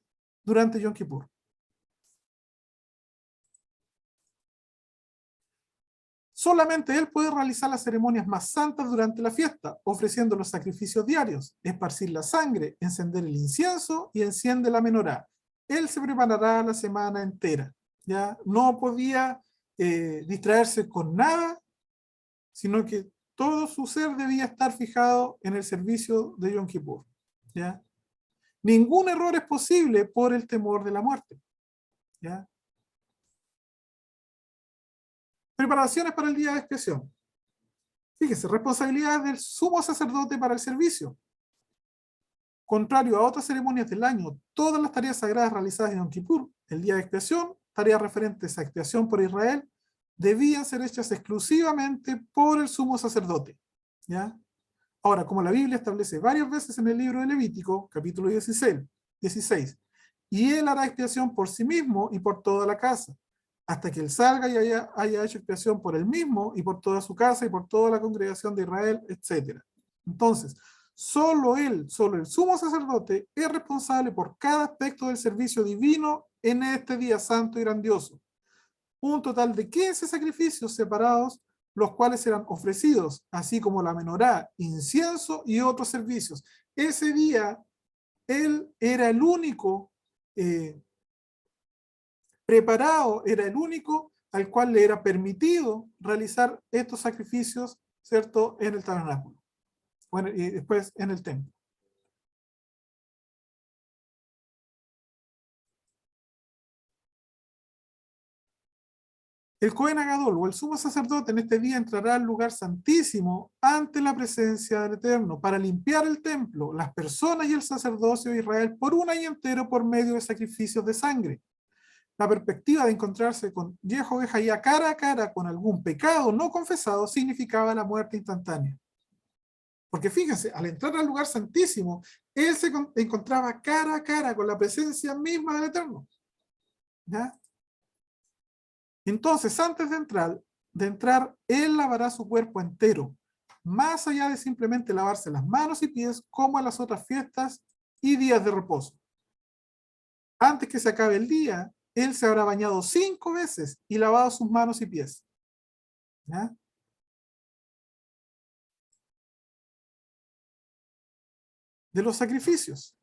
durante Yom Kippur. Solamente él puede realizar las ceremonias más santas durante la fiesta, ofreciendo los sacrificios diarios, esparcir la sangre, encender el incienso y enciende la menorá. Él se preparará la semana entera. ¿Ya? No podía distraerse con nada, sino que todo su ser debía estar fijado en el servicio de Yom Kippur. ¿Ya? Ningún error es posible por el temor de la muerte. ¿Ya? Preparaciones para el día de expiación. Fíjese, responsabilidad del sumo sacerdote para el servicio. Contrario a otras ceremonias del año, todas las tareas sagradas realizadas en Yom Kippur, el día de expiación, tareas referentes a expiación por Israel, debían ser hechas exclusivamente por el sumo sacerdote. ¿Ya? Ahora, como la Biblia establece varias veces en el libro de Levítico, capítulo 16, y él hará expiación por sí mismo y por toda la casa, hasta que él salga y haya hecho expiación por él mismo y por toda su casa y por toda la congregación de Israel, etc. Entonces, solo el sumo sacerdote es responsable por cada aspecto del servicio divino en este día santo y grandioso. Un total de 15 sacrificios separados, los cuales serán ofrecidos, así como la menorá, incienso y otros servicios. Ese día, él era el único preparado, era el único al cual le era permitido realizar estos sacrificios, ¿cierto?, en el tabernáculo. Bueno, y después en el templo. El Cohen Agadol o el sumo sacerdote en este día entrará al lugar santísimo ante la presencia del Eterno para limpiar el templo, las personas y el sacerdocio de Israel por un año entero por medio de sacrificios de sangre. La perspectiva de encontrarse con Yehová cara a cara con algún pecado no confesado significaba la muerte instantánea. Porque fíjense, al entrar al lugar santísimo, él se encontraba cara a cara con la presencia misma del Eterno. ¿Ya? Entonces, antes de entrar, él lavará su cuerpo entero, más allá de simplemente lavarse las manos y pies, como en las otras fiestas y días de reposo. Antes que se acabe el día, él se habrá bañado 5 veces y lavado sus manos y pies. ¿Ya? De los sacrificios.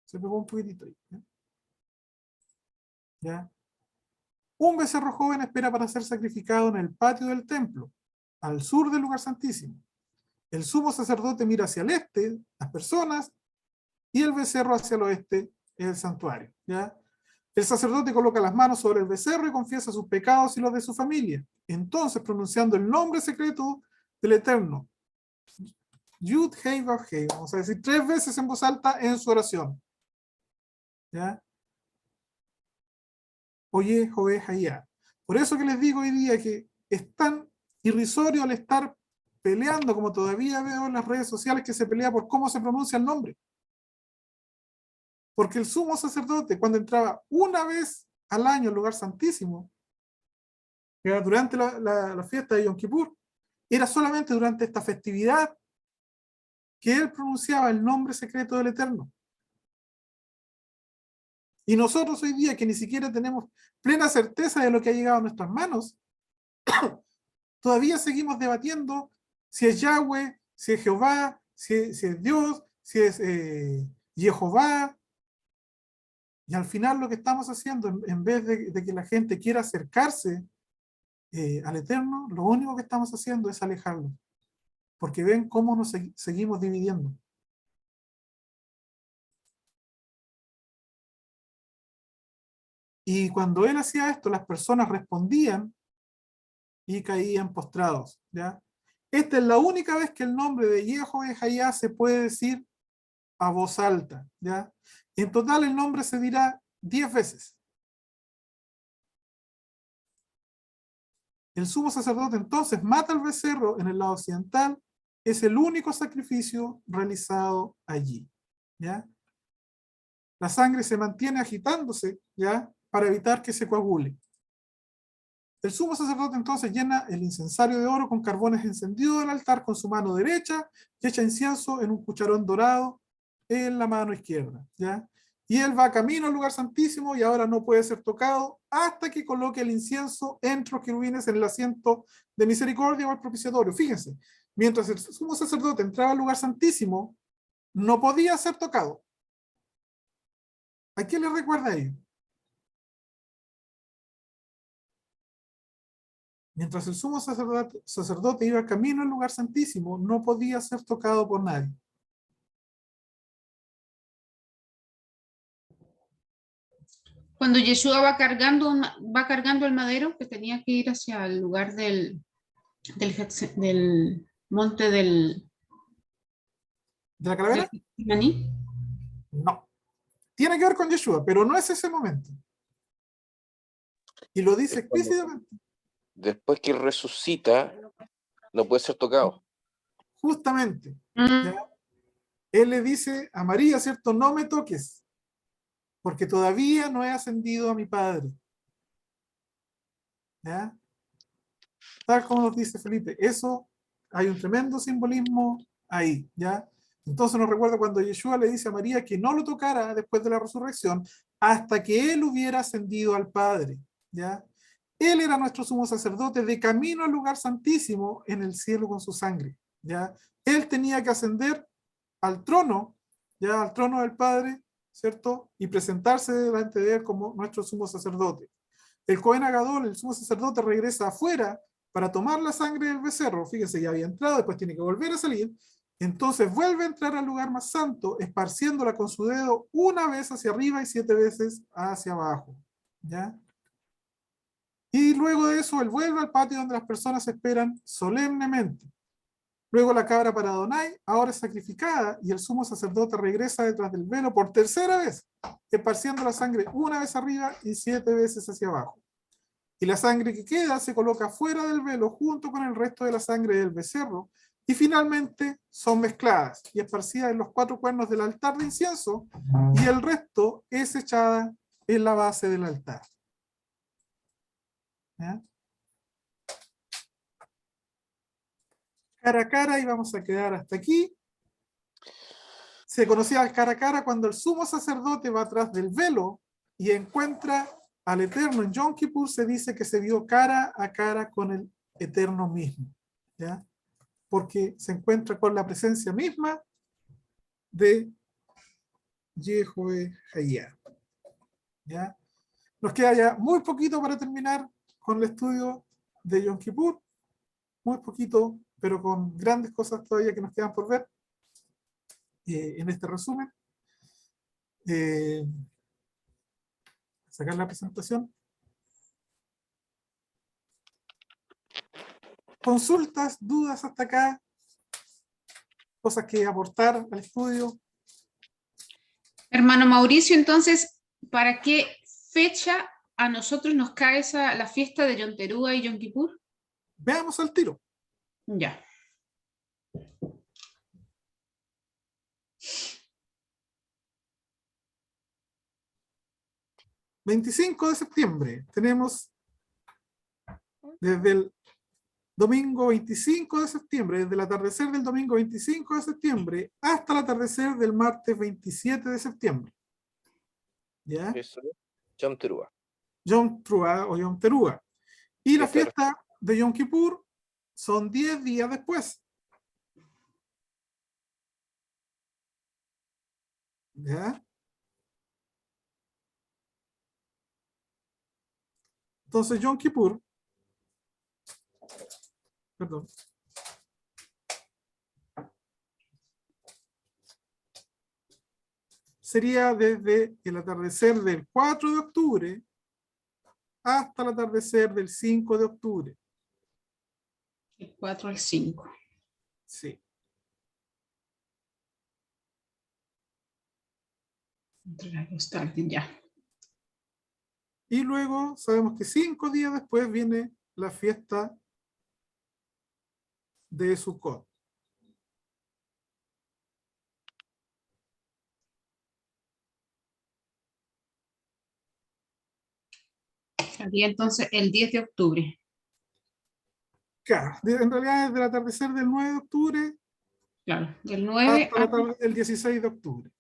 Se pegó un poquitito ahí. ¿Ya? ¿Ya? Un becerro joven espera para ser sacrificado en el patio del templo, al sur del lugar santísimo. El sumo sacerdote mira hacia el este, las personas, y el becerro hacia el oeste, el santuario. ¿Ya? El sacerdote coloca las manos sobre el becerro y confiesa sus pecados y los de su familia. Entonces, pronunciando el nombre secreto del Eterno, Yud Hei Vav Hei, vamos a decir 3 veces en voz alta en su oración. ¿Ya? Oye, Jové Hayá. Por eso que les digo hoy día que es tan irrisorio al estar peleando, como todavía veo en las redes sociales que se pelea por cómo se pronuncia el nombre. Porque el sumo sacerdote, cuando entraba una vez al año al lugar santísimo, que era durante la fiesta de Yom Kippur, era solamente durante esta festividad que él pronunciaba el nombre secreto del Eterno. Y nosotros hoy día, que ni siquiera tenemos plena certeza de lo que ha llegado a nuestras manos, todavía seguimos debatiendo si es Yahweh, si es Jehová, si es Dios, si es Jehová. Y al final lo que estamos haciendo, en vez de que la gente quiera acercarse al Eterno, lo único que estamos haciendo es alejarlo. Porque ven cómo nos seguimos dividiendo. Y cuando él hacía esto, las personas respondían y caían postrados. ¿Ya? Esta es la única vez que el nombre de Yehová se puede decir a voz alta. ¿Ya? En total el nombre se dirá 10 veces. El sumo sacerdote entonces mata al becerro en el lado occidental. Es el único sacrificio realizado allí. ¿Ya? La sangre se mantiene agitándose, ¿ya?, para evitar que se coagule. El sumo sacerdote entonces llena el incensario de oro con carbones encendidos del altar con su mano derecha y echa incienso en un cucharón dorado en la mano izquierda, ¿ya? Y él va camino al lugar santísimo y ahora no puede ser tocado hasta que coloque el incienso entre los querubines en el asiento de misericordia o el propiciatorio. Fíjense, mientras el sumo sacerdote entraba al lugar santísimo, no podía ser tocado. ¿A quién le recuerda ahí? Mientras el sumo sacerdote iba camino al lugar santísimo, no podía ser tocado por nadie.
Cuando Yeshua va cargando el madero, que tenía que ir hacia el lugar del monte
¿De la
del
calavera?
Getsemaní.
No. Tiene que ver con Yeshua, pero no es ese momento. Y lo dice
Es cuando-
explícitamente.
Después que resucita, no puede ser tocado.
Justamente.
Mm.
¿Ya? Él le dice a María, ¿cierto? No me toques, porque todavía no he ascendido a mi Padre. ¿Ya? Tal como nos dice Felipe, eso hay un tremendo simbolismo ahí, ¿ya? Entonces nos recuerda cuando Yeshua le dice a María que no lo tocara después de la resurrección hasta que él hubiera ascendido al Padre, ¿ya? Él era nuestro sumo sacerdote de camino al lugar santísimo en el cielo con su sangre, ¿ya? Él tenía que ascender al trono, ya al trono del Padre, ¿cierto? Y presentarse delante de él como nuestro sumo sacerdote. El Cohen Agadol, el sumo sacerdote, regresa afuera para tomar la sangre del becerro. Fíjense, ya había entrado, después tiene que volver a salir. Entonces vuelve a entrar al lugar más santo, esparciéndola con su dedo una vez hacia arriba y 7 veces hacia abajo. ¿Ya? Y luego de eso, él vuelve al patio donde las personas esperan solemnemente. Luego la cabra para Adonai ahora es sacrificada y el sumo sacerdote regresa detrás del velo por tercera vez, esparciendo la sangre una vez arriba y 7 veces hacia abajo. Y la sangre que queda se coloca fuera del velo junto con el resto de la sangre del becerro y finalmente son mezcladas y esparcidas en los 4 cuernos del altar de incienso y el resto es echada en la base del altar. ¿Ya? Cara a cara y vamos a quedar hasta aquí. Se conocía al cara a cara cuando el sumo sacerdote va atrás del velo y encuentra al Eterno. En Yom Kippur se dice que se vio cara a cara con el Eterno mismo, ¿ya? Porque se encuentra con la presencia misma de Yehová Hayah, ¿ya? Nos queda ya muy poquito para terminar con el estudio de Yom Kippur, muy poquito, pero con grandes cosas todavía que nos quedan por ver en este resumen. Sacar la presentación. Consultas, dudas hasta acá, cosas que aportar al estudio.
Hermano Mauricio, entonces, ¿para qué fecha a nosotros nos cae la fiesta de Yom Teruah y Yom Kippur?
Veamos al tiro.
Ya.
...25 de septiembre... tenemos desde el domingo 25 de septiembre, desde el atardecer del domingo 25 de septiembre hasta el atardecer del martes 27 de septiembre. ¿Ya?
Eso es Yom Teruah.
Yom Teruah o Yom Teruah. Y la
Fiesta
fiesta de Yom Kippur son 10 días después. ¿Ya? Entonces Yom Kippur, perdón, sería desde el atardecer del 4 de octubre hasta el atardecer del 5 de octubre.
El 4 al 5.
Sí.
Entre las dos tardes, ya.
Y luego sabemos que 5 días después viene la fiesta de Sukkot.
Sería entonces el 10 de octubre.
Claro, en realidad es del atardecer del 9 de octubre
Claro, del 9
hasta el 16 de octubre.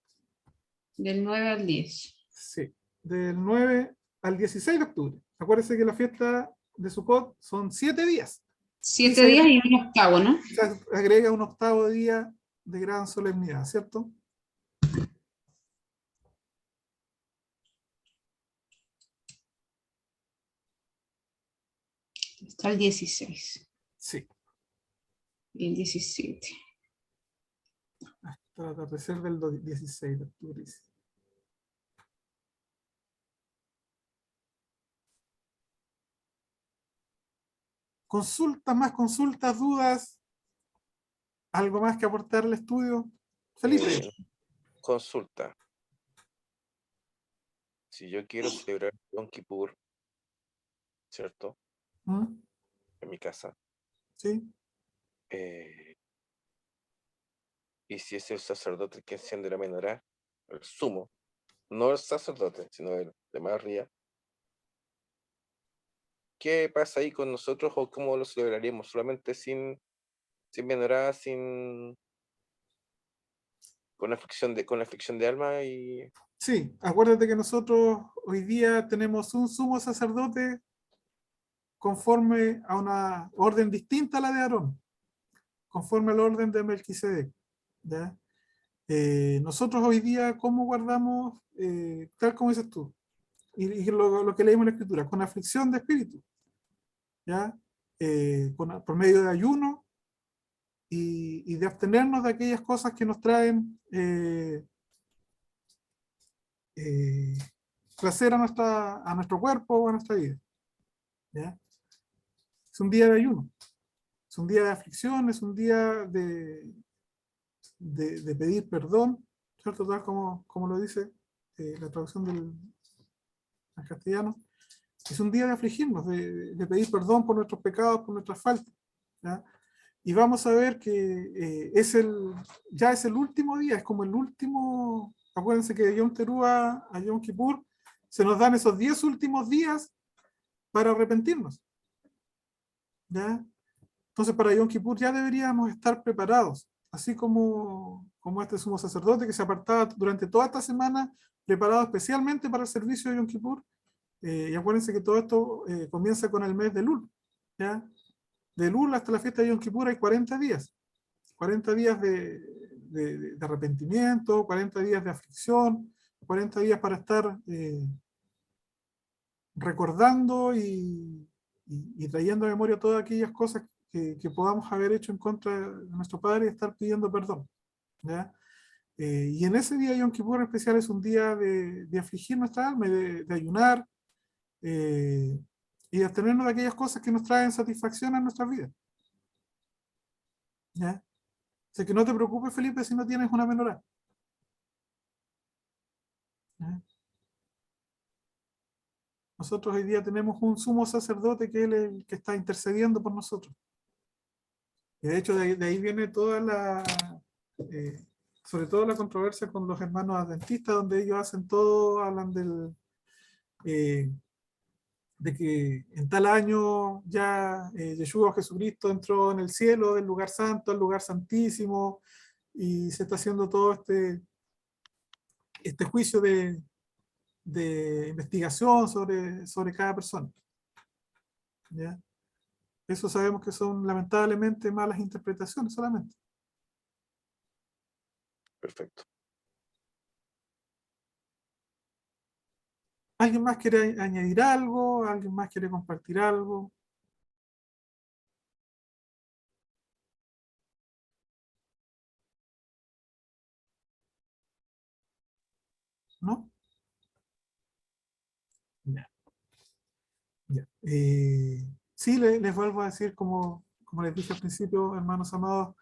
del 9 al 10.
Sí, del 9 al 16 de octubre. Acuérdense que la fiesta de Sukkot son 7 días.
7 días y un octavo, ¿no?
Se agrega un octavo día de gran solemnidad, ¿cierto?
Está el 16
Sí,
y el 17.
hasta el atardecer del 16 de octubre. Sí. Consultas, dudas, algo más que aportar al estudio. Felipe.
Consulta. Si yo quiero celebrar Yom Kippur, ¿cierto?
¿Mm?
En mi casa.
Sí.
Y si es el sacerdote el que enciende la menorá, el sumo, no el sacerdote, sino el de más arriba, ¿qué pasa ahí con nosotros o cómo lo celebraríamos? ¿Solamente sin menorá, con aflicción de alma y
Sí, acuérdate que nosotros hoy día tenemos un sumo sacerdote conforme a una orden distinta a la de Aarón, conforme al orden de Melquisedec, ¿ya? Nosotros hoy día, ¿cómo guardamos, tal como dices tú, y lo que leímos en la Escritura, con aflicción de espíritu, ¿ya? Por medio de ayuno y de abstenernos de aquellas cosas que nos traen placer a nuestro cuerpo o a nuestra vida, ¿ya? Es un día de ayuno, es un día de aflicción, es un día de pedir perdón, ¿cierto? Tal como lo dice la traducción al castellano. Es un día de afligirnos, de pedir perdón por nuestros pecados, por nuestras faltas, ¿ya? Y vamos a ver que ya es el último día, es como el último. Acuérdense que de Yom Teruah a Yom Kippur se nos dan esos 10 últimos días para arrepentirnos, ¿ya? Entonces para Yom Kippur ya deberíamos estar preparados, así como este sumo sacerdote que se apartaba durante toda esta semana, preparado especialmente para el servicio de Yom Kippur. Y acuérdense que todo esto comienza con el mes de Elul, ¿ya? De Elul hasta la fiesta de Yom Kippur hay 40 días. 40 días de arrepentimiento, 40 días de aflicción, 40 días para estar recordando y trayendo a memoria todas aquellas cosas que podamos haber hecho en contra de nuestro Padre y estar pidiendo perdón, ¿ya? Y en ese día Yom Kippur en especial es un día de afligir nuestra alma y de ayunar y de abstenernos de aquellas cosas que nos traen satisfacción en nuestras vidas, ¿ya? O sea, que no te preocupes, Felipe, si no tienes una menorá, ¿ya? Nosotros hoy día tenemos un sumo sacerdote que es el que está intercediendo por nosotros. Y de hecho de ahí viene sobre todo la controversia con los hermanos adventistas, donde ellos hacen todo, hablan de que en tal año ya Yeshua Jesucristo entró en el cielo, del lugar santo al lugar santísimo, y se está haciendo todo este juicio de investigación sobre cada persona, ¿ya? Eso sabemos que son lamentablemente malas interpretaciones solamente.
perfecto?
¿Alguien más quiere añadir algo? ¿Alguien más quiere compartir algo? ¿No? Ya, ya. Sí, les vuelvo a decir, como les dije al principio, hermanos amados,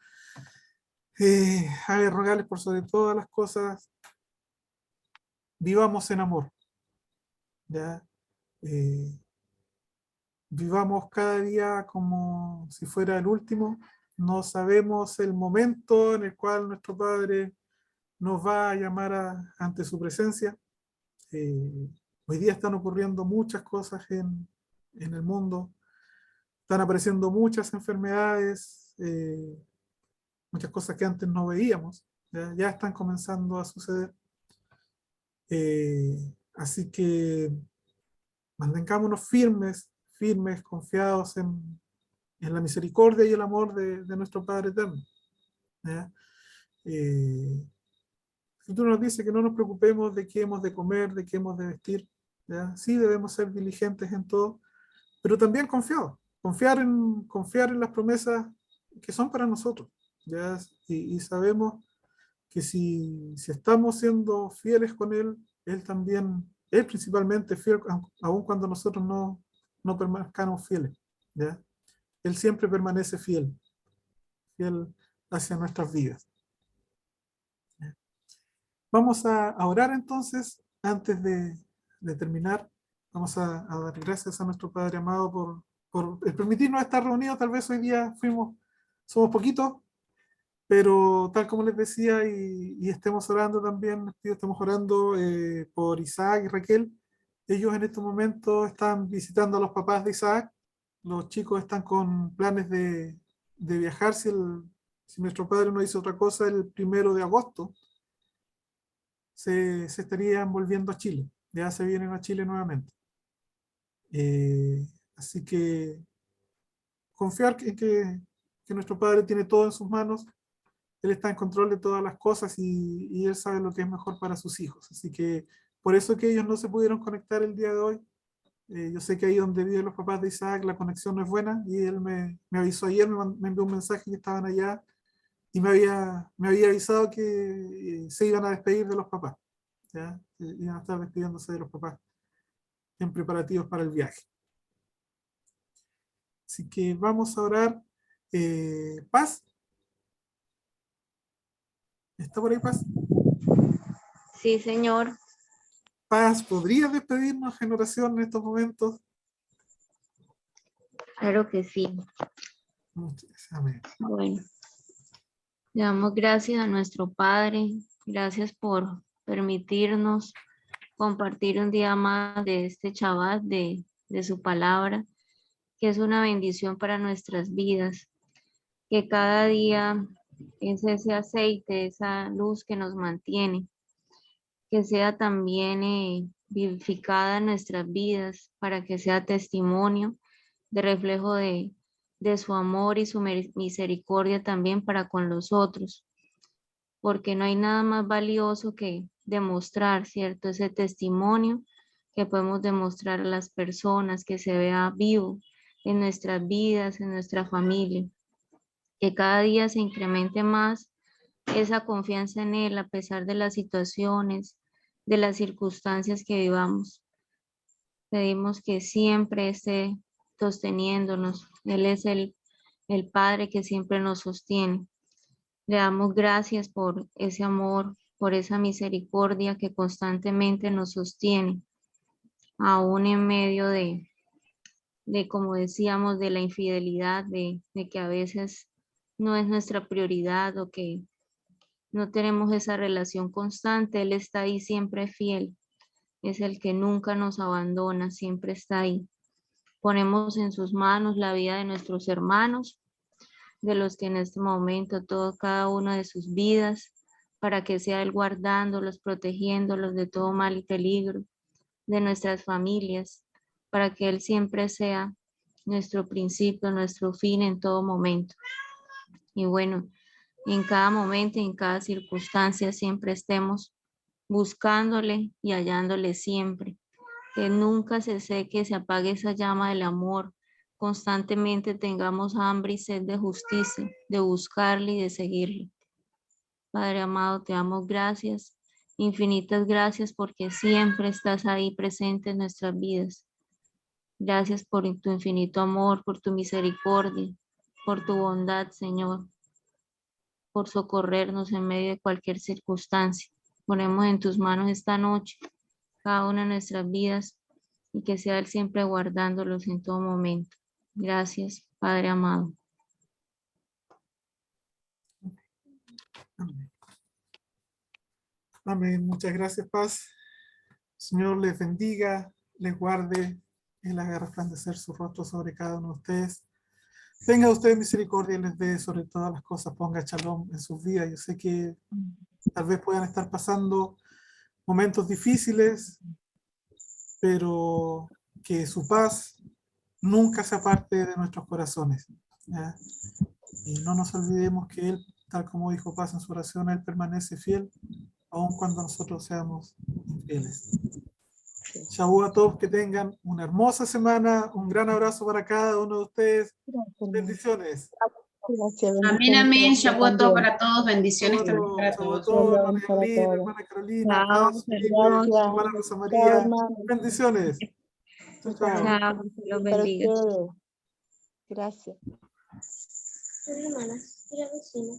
a ver, rogarles por sobre todas las cosas, vivamos en amor, ¿ya? Eh, Vivamos cada día como si fuera el último. No sabemos el momento en el cual nuestro Padre nos va a llamar ante su presencia. Hoy día están ocurriendo muchas cosas en el mundo, están apareciendo muchas enfermedades, muchas cosas que antes no veíamos, ya están comenzando a suceder. Así que mantengámonos firmes, confiados en la misericordia y el amor de nuestro Padre Eterno. ¿Ya? El Escritura nos dice que no nos preocupemos de qué hemos de comer, de qué hemos de vestir. ¿Ya? Sí debemos ser diligentes en todo, pero también confiados. Confiar en las promesas que son para nosotros. ¿Ya? Y sabemos que si estamos siendo fieles con Él, Él principalmente es fiel, aun cuando nosotros no permanezcamos fieles. ¿Ya? Él siempre permanece fiel hacia nuestras vidas. Vamos a orar entonces, antes de terminar. Vamos a dar gracias a nuestro Padre amado por permitirnos estar reunidos. Tal vez hoy día somos poquitos, pero tal como les decía, y estemos orando también, estamos orando por Isaac y Raquel. Ellos en estos momentos están visitando a los papás de Isaac. Los chicos están con planes de viajar, si nuestro padre no hizo otra cosa, el 1 de agosto se estarían volviendo a Chile. Ya se vienen a Chile nuevamente. Así que confiar que nuestro Padre tiene todo en sus manos. Él está en control de todas las cosas y Él sabe lo que es mejor para sus hijos. Así que por eso que ellos no se pudieron conectar el día de hoy. Yo sé que ahí donde viven los papás de Isaac la conexión no es buena, y él me avisó ayer, me envió un mensaje que estaban allá, y me había avisado que se iban a despedir de los papás. ¿Ya? Iban a estar despidiéndose de los papás en preparativos para el viaje. Así que vamos a orar. Paz. ¿Está por ahí, Paz?
Sí, Señor.
Paz, ¿podrías despedirnos en oración en estos momentos?
Claro que sí.
Muchas gracias. Amén.
Bueno, le damos gracias a nuestro Padre. Gracias por permitirnos compartir un día más de este Shabbat, de su palabra, que es una bendición para nuestras vidas. Que cada día es ese aceite, esa luz que nos mantiene. Que sea también vivificada en nuestras vidas, para que sea testimonio de reflejo de su amor y su misericordia también para con los otros, porque no hay nada más valioso que demostrar, ¿cierto? Ese testimonio que podemos demostrar a las personas, que se vea vivo en nuestras vidas, en nuestra familia, que cada día se incremente más esa confianza en Él a pesar de las situaciones, de las circunstancias que vivamos. Pedimos que siempre esté sosteniéndonos. Él es el Padre que siempre nos sostiene. Le damos gracias por ese amor, por esa misericordia que constantemente nos sostiene, aún en medio como decíamos, de la infidelidad, de que a veces no es nuestra prioridad o que no tenemos esa relación constante. Él está ahí siempre fiel. Es el que nunca nos abandona, siempre está ahí. Ponemos en sus manos la vida de nuestros hermanos, de los que en este momento, cada una de sus vidas, para que sea Él guardándolos, protegiéndolos de todo mal y peligro, de nuestras familias, para que Él siempre sea nuestro principio, nuestro fin en todo momento. Y bueno, en cada momento, en cada circunstancia, siempre estemos buscándole y hallándole siempre. Que nunca se seque, se apague esa llama del amor. Constantemente tengamos hambre y sed de justicia, de buscarle y de seguirle. Padre amado, te damos gracias, infinitas gracias, porque siempre estás ahí presente en nuestras vidas. Gracias por tu infinito amor, por tu misericordia, por tu bondad, Señor, por socorrernos en medio de cualquier circunstancia. Ponemos en tus manos esta noche cada una de nuestras vidas, y que sea Él siempre guardándolos en todo momento. Gracias, Padre amado.
Amén. Amén. Muchas gracias, Paz. Señor les bendiga, les guarde, Él haga resplandecer su rostro sobre cada uno de ustedes. Tenga usted misericordia y les dé sobre todas las cosas, ponga shalom en sus vidas. Yo sé que tal vez puedan estar pasando momentos difíciles, pero que su paz nunca se aparte de nuestros corazones, ¿ya? Y no nos olvidemos que Él, tal como dijo Paz en su oración, Él permanece fiel, aun cuando nosotros seamos infieles. Shabu a todos, que tengan una hermosa semana, un gran abrazo para cada uno de ustedes. Bendiciones.
Gracias,
Amén, amén. Shavuot tov para todos. Bendiciones también
Todo,
para
todo,
todos.
todo, hermana
Shalom para
Carolina,
todos.
hermana Carolina,
Chao,
Paz, Felipe,
perdón.
hermana Rosa
Chao,
María.
hermano.
Bendiciones. Chao,
Chao.
chao.
Chao, que los
Para
bendiga.
ustedes. Gracias.
Hermanas, y la vecina.